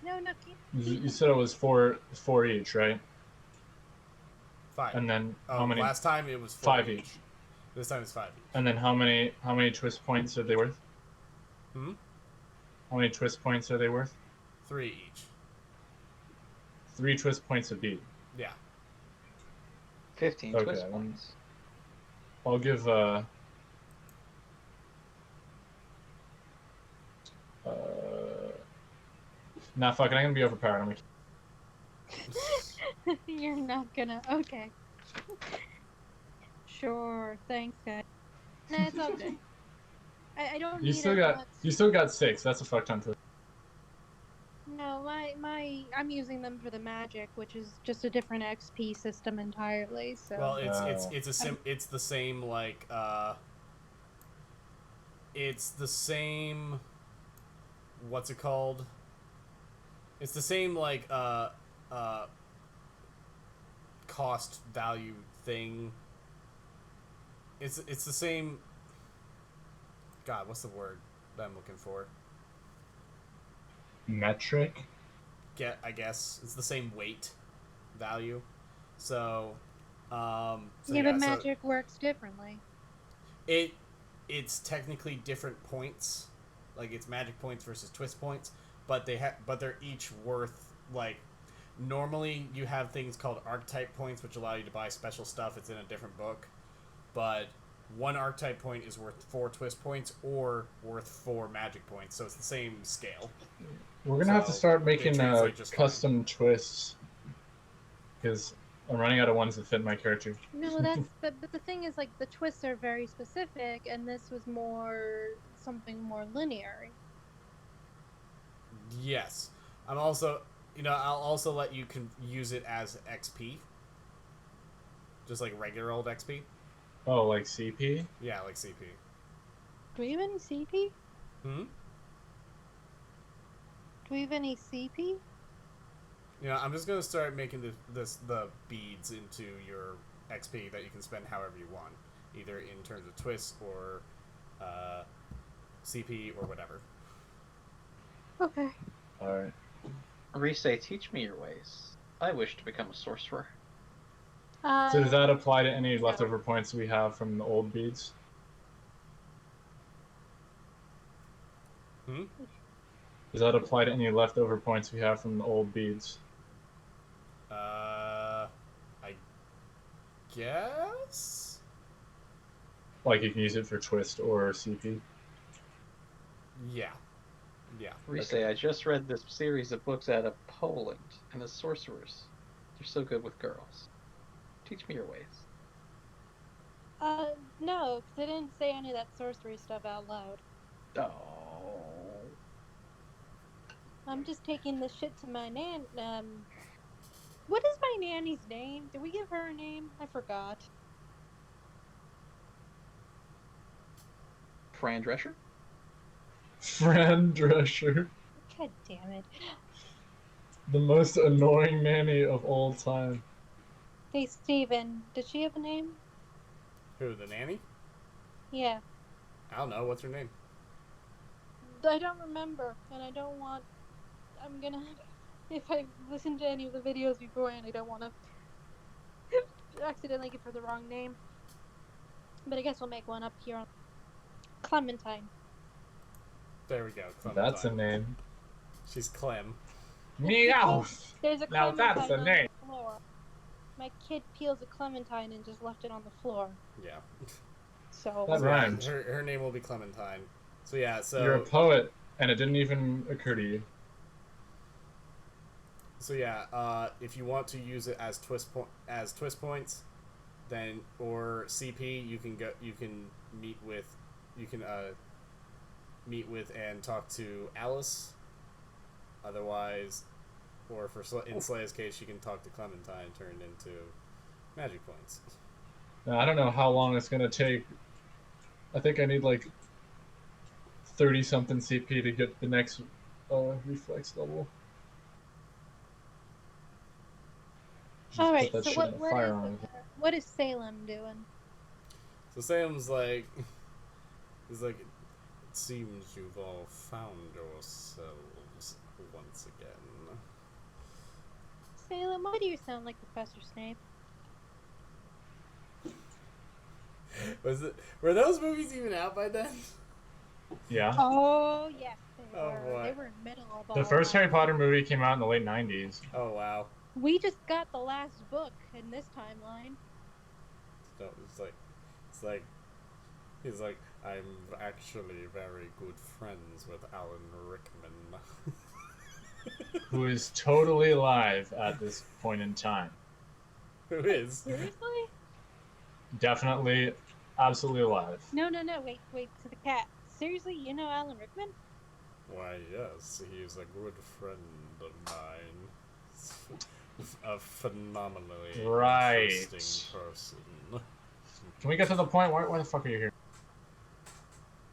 No, keep You said it was four each, right? 5. And then Oh, how many? last time it was 5 each. This time it's 5 each. And then how many twist points are they worth? Hmm? How many twist points are they worth? 3 each. 3 twist points a beat. Yeah. 15 Okay, twist then. points. I'll give nah, fuck it, I'm gonna be overpowered. I'm gonna... You're not gonna. Okay. Sure. Thanks, guys. Nah, it's all good. I don't You need still as got much. 6. That's a fuck ton twist. No, I'm using them for the magic, which is just a different XP system entirely. So. Well, it's the same like it's the same what's it called? It's the same like cost value thing. It's the same. God, what's the word that I'm looking for? Metric? I guess it's the same weight value. So, yeah, but magic works differently. It's technically different points, like it's magic points versus twist points, but they're each worth like. Normally, you have things called archetype points, which allow you to buy special stuff. It's in a different book, but 1 archetype point is worth 4 twist points or worth 4 magic points. So it's the same scale. We're gonna have to start making just custom twists because I'm running out of ones that fit my character. No, but the thing is, like, the twists are very specific, and this was something more linear. Yes, I'm also. I'll also let you use it as XP. Just like regular old XP. Oh, like CP? Yeah, like CP. Do we have any CP? Hmm? Do we have any CP? I'm just gonna start making the beads into your XP that you can spend however you want, either in terms of twists or CP or whatever. Okay. Alright. Rise, teach me your ways. I wish to become a sorcerer. So does that apply to any leftover points we have from the old beads? Hmm? Does that apply to any leftover points we have from the old beads? I guess? Like you can use it for twist or CP? Yeah. Yeah. Rise, Okay. I just read this series of books out of Poland, and the sorcerers, they're so good with girls. Teach me your ways. No, because I didn't say any of that sorcery stuff out loud. Oh. I'm just taking this shit to my what is my nanny's name? Did we give her a name? I forgot. Fran Drescher? Fran Drescher. God damn it. The most annoying nanny of all time. Hey, Steven, did she have a name? Who, the nanny? Yeah. I don't know. What's her name? I don't remember, and I don't want... I'm gonna... If I listen to any of the videos beforehand, I don't want to accidentally give her the wrong name. But I guess we'll make one up here on... Clementine. There we go. Clementine. That's a name. She's Clem. Meowth! There's a Now clementine that's a on name. the floor. My kid peels a clementine and just left it on the floor. Yeah. So That So, yeah, rhymed. her name will be Clementine. So yeah, so You're a poet, and it didn't even occur to you. So yeah, if you want to use it as twist points, then or CP, you can meet with and talk to Alice. Otherwise, or in Slay's case, you can talk to Clementine, turned into magic points. Now, I don't know how long it's gonna take. I think I need like 30 something CP to get the next reflex level. Just all right. put that So shit in a firearm. what is Salem doing? So Sam's like, he's like, it seems you've all found yourselves once again. Salem, why do you sound like Professor Snape? Were those movies even out by then? Yeah. Oh yes, they Oh, were. boy. They were in middle of all The first that. Harry Potter movie came out in the late 90s. Oh wow. We just got the last book in this timeline. No, he's like, I'm actually very good friends with Alan Rickman. Who is totally alive at this point in time. Who is? Seriously? Definitely, absolutely alive. No, wait, to the cat. Seriously, you know Alan Rickman? Why, yes, he's a good friend of mine. A phenomenally Right. interesting person. Can we get to the point? Why the fuck are you here?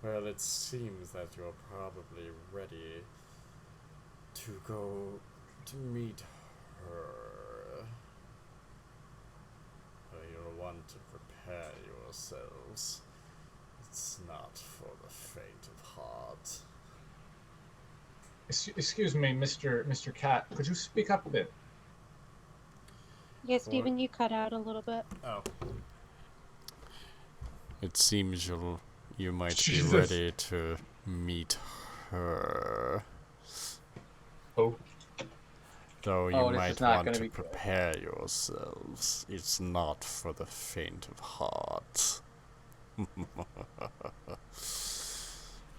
Well, it seems that you're probably ready to go to meet her. You'll want to prepare yourselves. It's not for the faint of heart. Excuse me, Mr. Cat. Could you speak up a bit? Yeah, Stephen, you cut out a little bit. Oh. It seems you might Jesus. be ready to meet her. Oh. Though you this might is not want gonna to be good. prepare yourselves. It's not for the faint of heart.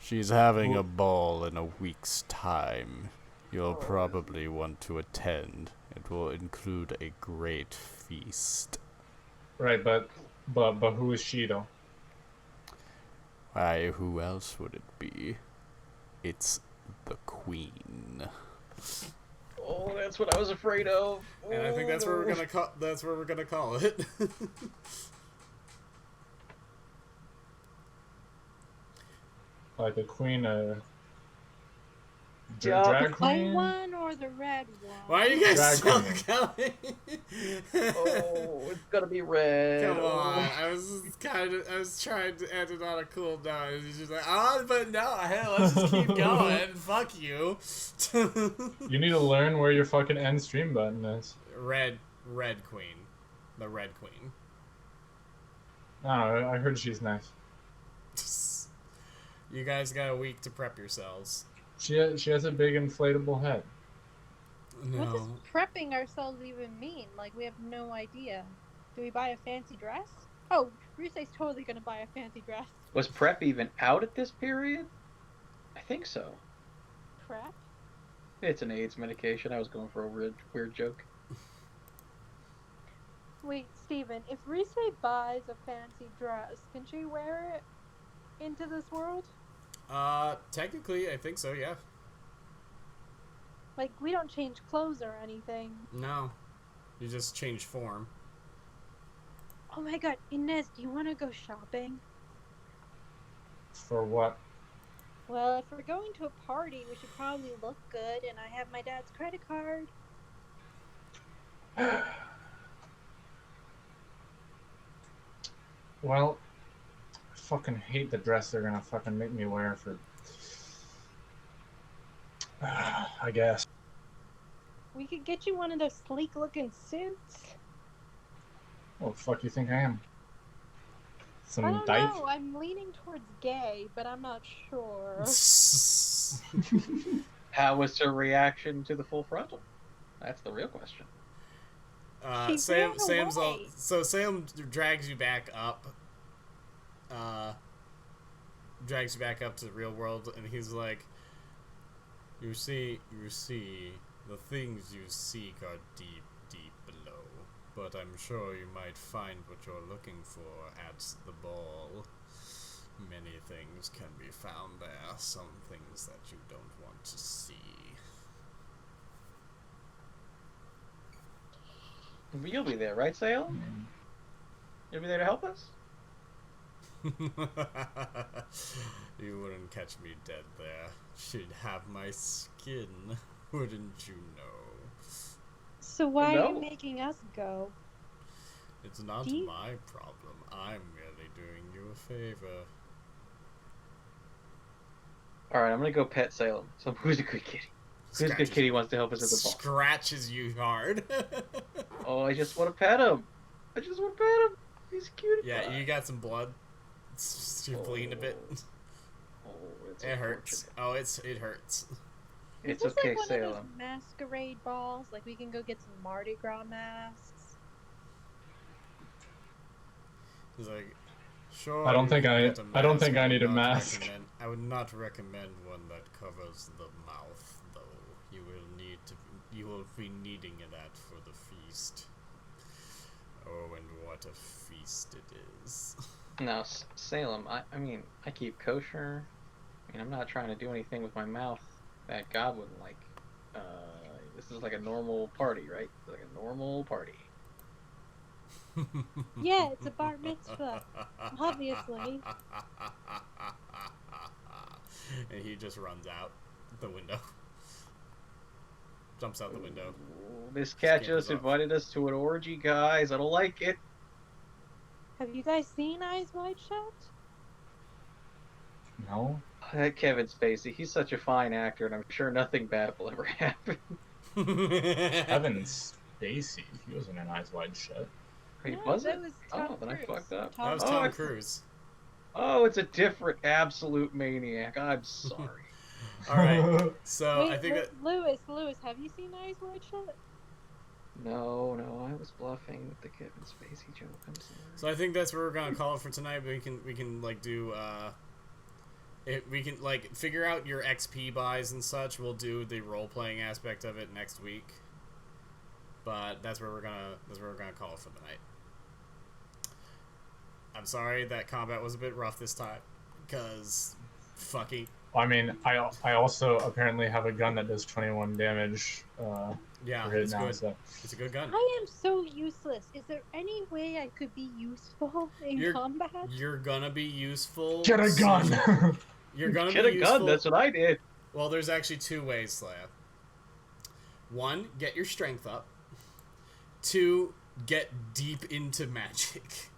She's having a ball in a week's time. You'll probably want to attend. It will include a great feast. Right, but who is she though? Why, who else would it be? It's the Queen. Oh, that's what I was afraid of. And I think that's where we're gonna call it. Like a queen, Yeah, drag The queen? white one or the red one? Why are you guys Drag still queen. going? Oh, it's gonna be red. Come on, I was trying to end it on a cool note. And he's just like, but no, hell, let's just keep going. Fuck you. You need to learn where your fucking end stream button is. Red Queen, the Red Queen. No, I heard she's nice. You guys got a week to prep yourselves. She has a big inflatable head. What does No. prepping ourselves even mean? Like, we have no idea. Do we buy a fancy dress? Oh, Rusei's totally gonna buy a fancy dress. Was prep even out at this period? I think so. Prep? It's an AIDS medication. I was going for a weird joke. Wait, Steven, if Rusei buys a fancy dress, can she wear it into this world? Technically, I think so, yeah. Like, we don't change clothes or anything. No. You just change form. Oh my god, Inez, do you want to go shopping? For what? Well, if we're going to a party, we should probably look good, and I have my dad's credit card. Well, I fucking hate the dress they're gonna fucking make me wear for... I guess. We could get you one of those sleek-looking suits. What the fuck you think I am? Some I don't dice. know. I'm leaning towards gay, but I'm not sure. How was her reaction to the full frontal? That's the real question. She ran Sam's all, away. so Sam drags you back up. Drags you back up to the real world, and he's like, you see, the things you seek are deep, deep below. But I'm sure you might find what you're looking for at the ball. Many things can be found there, some things that you don't want to see. You'll be there, right, Sale? You'll be there to help us? You wouldn't catch me dead there. She'd have my skin, wouldn't you know? So why are you No. making us go? It's not Do you- my problem. I'm merely doing you a favor. Alright, I'm gonna go pet Salem. So who's a good kitty? Who's a good Scratches kitty you- wants to help us at the ball? Scratches you hard. Oh, I just want to pet him. I just want to pet him. He's cute. Yeah, you got some blood. You're bleeding a bit. Oh, it's It hurts. unfortunate. Oh, it hurts. Is It's this okay, like one of those Salem. masquerade balls? Like we can go get some Mardi Gras masks? He's like, sure. I don't think you can I- get a I don't mask, think I would need a not mask. I would not recommend one that covers the mouth, though. You will be needing that for the feast. Oh, and what a feast it is. Now, Salem, I mean, I keep kosher. I mean, I'm not trying to do anything with my mouth that God wouldn't like. This is like a normal party, right? Like a normal party. Yeah, it's a bar mitzvah. Obviously. And he just runs out the window. Jumps out the window. Ooh, this cat Scampers just off. invited us to an orgy, guys. I don't like it. Have you guys seen Eyes Wide Shut? No. That Kevin Spacey, he's such a fine actor, and I'm sure nothing bad will ever happen. Kevin Spacey. He wasn't in Eyes Wide Shut. Wait, No, was that it? was Tom Oh, then I Cruise. fucked up. That was Oh, Tom it's- Cruise. Oh, it's a different absolute maniac. I'm sorry. Alright, so Wait, I think that. Lewis, have you seen Eyes Wide Shut? No, I was bluffing with the Kevin Spacey joke. I'm sorry. So I think that's where we're gonna call it for tonight. We can like do we can like figure out your XP buys and such. We'll do the role playing aspect of it next week. But that's where we're gonna call it for the night. I'm sorry that combat was a bit rough this time, because fucking I mean, I also apparently have a gun that does 21 damage. yeah, for hit it's now, good. so. It's a good gun. I am so useless. Is there any way I could be useful in combat? You're gonna be useful. Get a gun. You're gonna Get be a useful. gun. That's what I did. Well, there's actually two ways, Slayer. One, get your strength up. Two, get deep into magic.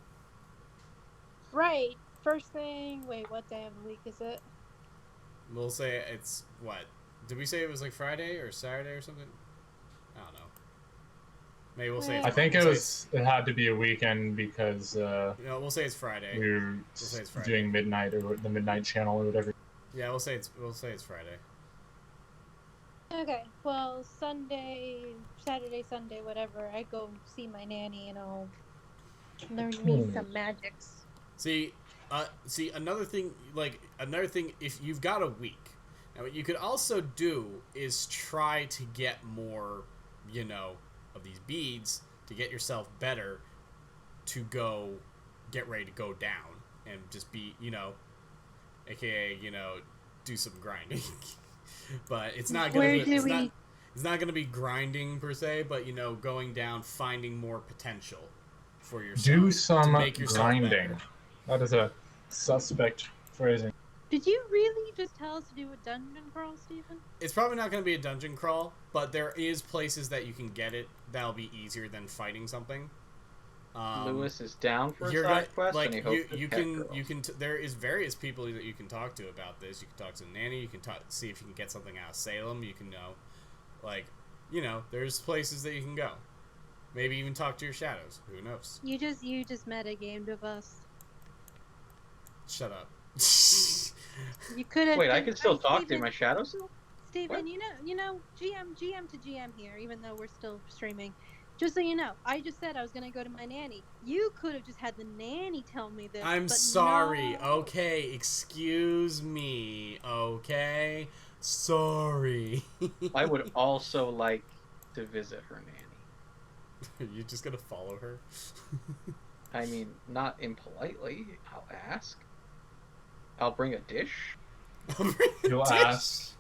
Right. First thing. Wait, what day of the week is it? We'll say it's what? Did we say it was like Friday or Saturday or something? I don't know. Maybe we'll say. I I think we'll it say was. It had to be a weekend because No, we'll say it's Friday. we were say it's Friday. doing midnight or the midnight channel or whatever. Yeah, we'll say it's Friday. Okay. Well, Saturday, Sunday, whatever. I go see my nanny and I'll learn me some magics. See, another thing. If you've got a week, now what you could also do is try to get more, of these beads to get yourself better, to get ready to go down and just be, aka, do some grinding. But it's not gonna Where be. do It's we- not. It's not gonna be grinding per se, but going down, finding more potential for yourself. Do to some make yourself grinding. better. That is a suspect phrasing. Did you really just tell us to do a dungeon crawl, Stephen? It's probably not going to be a dungeon crawl, but there is places that you can get it that'll be easier than fighting something. Lewis is down for a You're side gonna, quest, and he hopes to pet girls. there is various people that you can talk to about this. You can talk to Nanny. You can see if you can get something out of Salem. You can there's places that you can go. Maybe even talk to your shadows. Who knows? You just metagamed with us. Shut up. You could have. Wait, I can still talk to Steven, my shadow self? Steven, What? you know, GM to GM here, even though we're still streaming. Just so you know, I just said I was gonna go to my nanny. You could have just had the nanny tell me this. I'm but sorry. no. Okay, excuse me. Okay, sorry. I would also like to visit her nanny. You just gonna follow her? I mean, not impolitely. I'll ask. I'll bring a dish. You'll ask.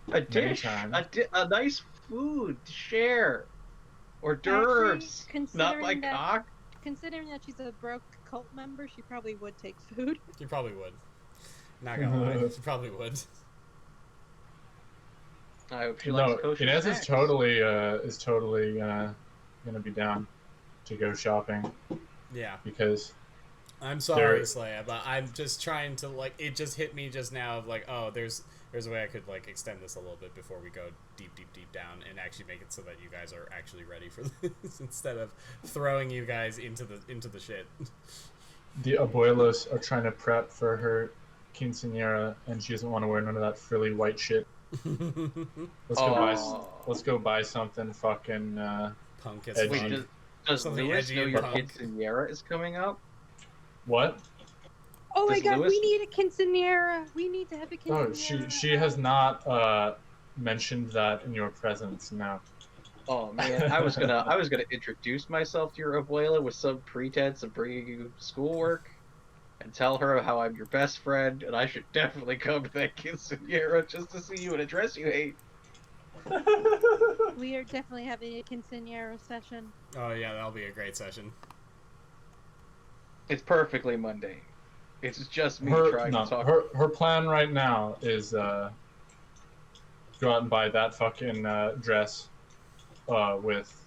A Many dish. times. A nice food to share. Hors d'oeuvres. Not my considering that- cock. Considering that she's a broke cult member, she probably would take food. You probably would. Not gonna lie, you probably would. I hope she No, likes kosher Inez snacks. is totally gonna be down to go shopping Yeah. because I'm sorry, There- Slaya, but I'm just trying to, like, it just hit me just now of, like, oh, there's a way I could, like, extend this a little bit before we go deep down and actually make it so that you guys are actually ready for this instead of throwing you guys into the shit. the abuelos are trying to prep for her quinceañera and she doesn't want to wear none of that frilly white shit. Let's go buy something fucking Punk as Edgy. fuck. Wait, does Something Lewis edgy know and your punk. quinceañera is coming up? what? Oh my Does god, Lewis- we need a quinceanera. We need to have a Oh, quinceanera. she has not mentioned that in your presence. No. Oh man, I was gonna introduce myself to your abuela with some pretense of bringing you schoolwork, and tell her how I'm your best friend, and I should definitely come to that quinceañera just to see you and address you hate. We are definitely having a quinceanera session. Oh yeah, that'll be a great session. It's perfectly mundane. It's just me trying to talk. Her plan right now is go out and buy that fucking dress with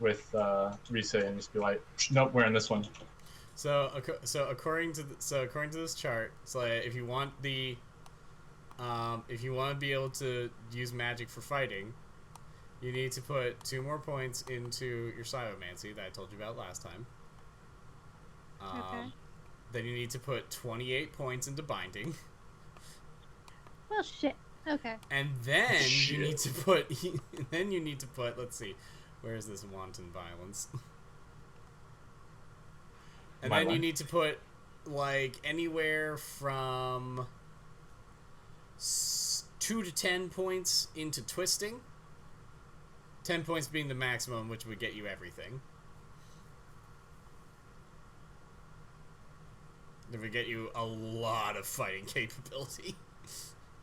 Rise and just be like, nope, wearing this one. So according to this chart, so if you want to be able to use magic for fighting, you need to put 2 more points into your Psychomancy that I told you about last time. Okay. Then you need to put 28 points into binding, Well, shit. Okay. and then Shit. you need to put. Let's see, where is this wanton violence? And My then you life. need to put like anywhere from 2 to 10 points into twisting. 10 points being the maximum, which would get you everything. It would get you a lot of fighting capability.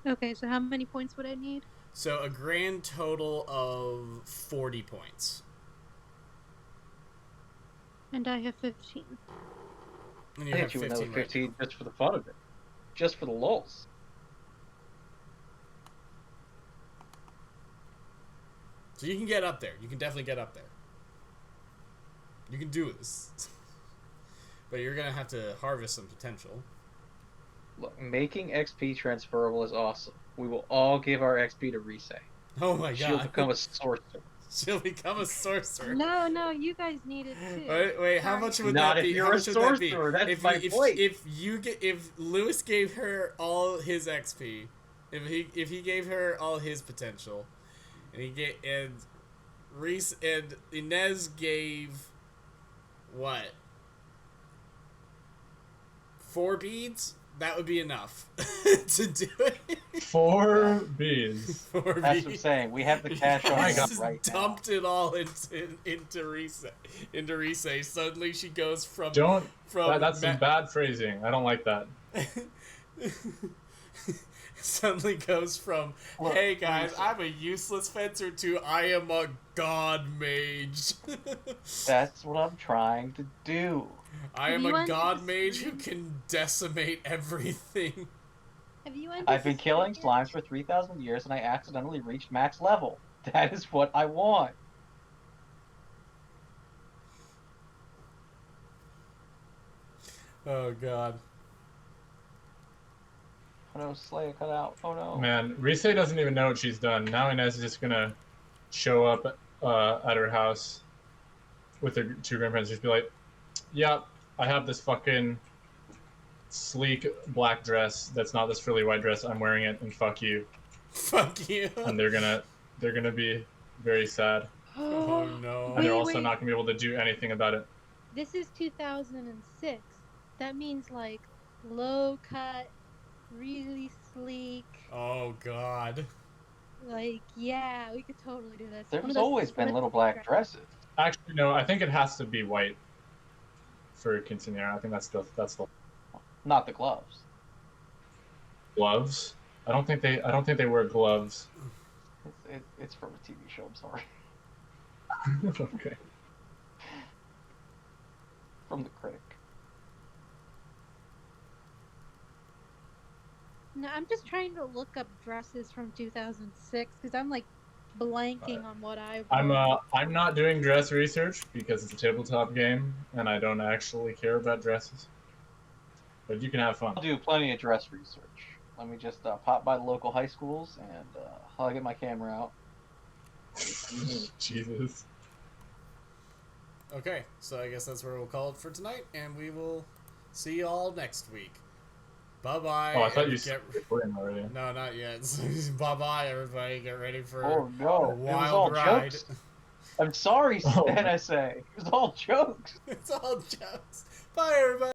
Okay, so how many points would I need? So a grand total of 40 points. And I have 15. And you I have hit you with another 15 right 15 just for the fun of it, just for the lulz. So you can get up there. You can definitely get up there. You can do this. But you're going to have to harvest some potential. Look, making XP transferable is awesome. We will all give our XP to Rise. Oh my She'll god. become a sorcerer. She'll become a sorcerer. No, you guys need it too. Wait, how much would Not that if be? you're How a much would that be? sorcerer, that's if my point. If Lewis gave her all his XP, if he gave her all his potential, and Reese and Inez gave what? 4 beads? That would be enough to do it. 4 bees. 4 That's what I'm beads. saying. We have the cash on my hand God. Just right now. dumped it all into Rise. Suddenly she goes from That's some bad phrasing. I don't like that. Suddenly goes from, Look, hey guys, listen. I'm a useless fencer to I am a god mage. That's what I'm trying to do. I Have am you a god understood? mage who can decimate everything. Have you I've been killing yet? slimes for 3,000 years and I accidentally reached max level. That is what I want. Oh god. Oh no, Slayer cut out. Oh no. Man, Rise doesn't even know what she's done. Now Inez is just gonna show up at her house with her 2 grandparents. Just be like, "Yep, I have this fucking sleek black dress that's not this frilly white dress. I'm wearing it, and fuck you. Fuck you. And they're gonna be very sad. Oh no. And they're Wait, also wait. not gonna be able to do anything about it. This is 2006. That means like low cut, really sleek. Oh god. Like, yeah, we could totally do this. One There's of those always been slip little black dresses. dresses. Actually, no. I think it has to be white for quinceanera. I think that's the Not the gloves. gloves. I don't think they wear gloves. It's from a TV show. I'm sorry. Okay. From the critic. No, I'm just trying to look up dresses from 2006 because I'm like blanking on what I. I'm not doing dress research because it's a tabletop game and I don't actually care about dresses. But you can have fun. I'll do plenty of dress research. Let me just pop by the local high schools and I'll get my camera out. Jesus. Okay, so I guess that's where we'll call it for tonight, and we will see you all next week. Bye-bye. Oh, I thought you and said recording already. No, not yet. Bye-bye, everybody. Get ready for Oh no, a it was wild all ride. jokes. I'm sorry, Oh. NSA. It was all jokes. It's all jokes. Bye, everybody.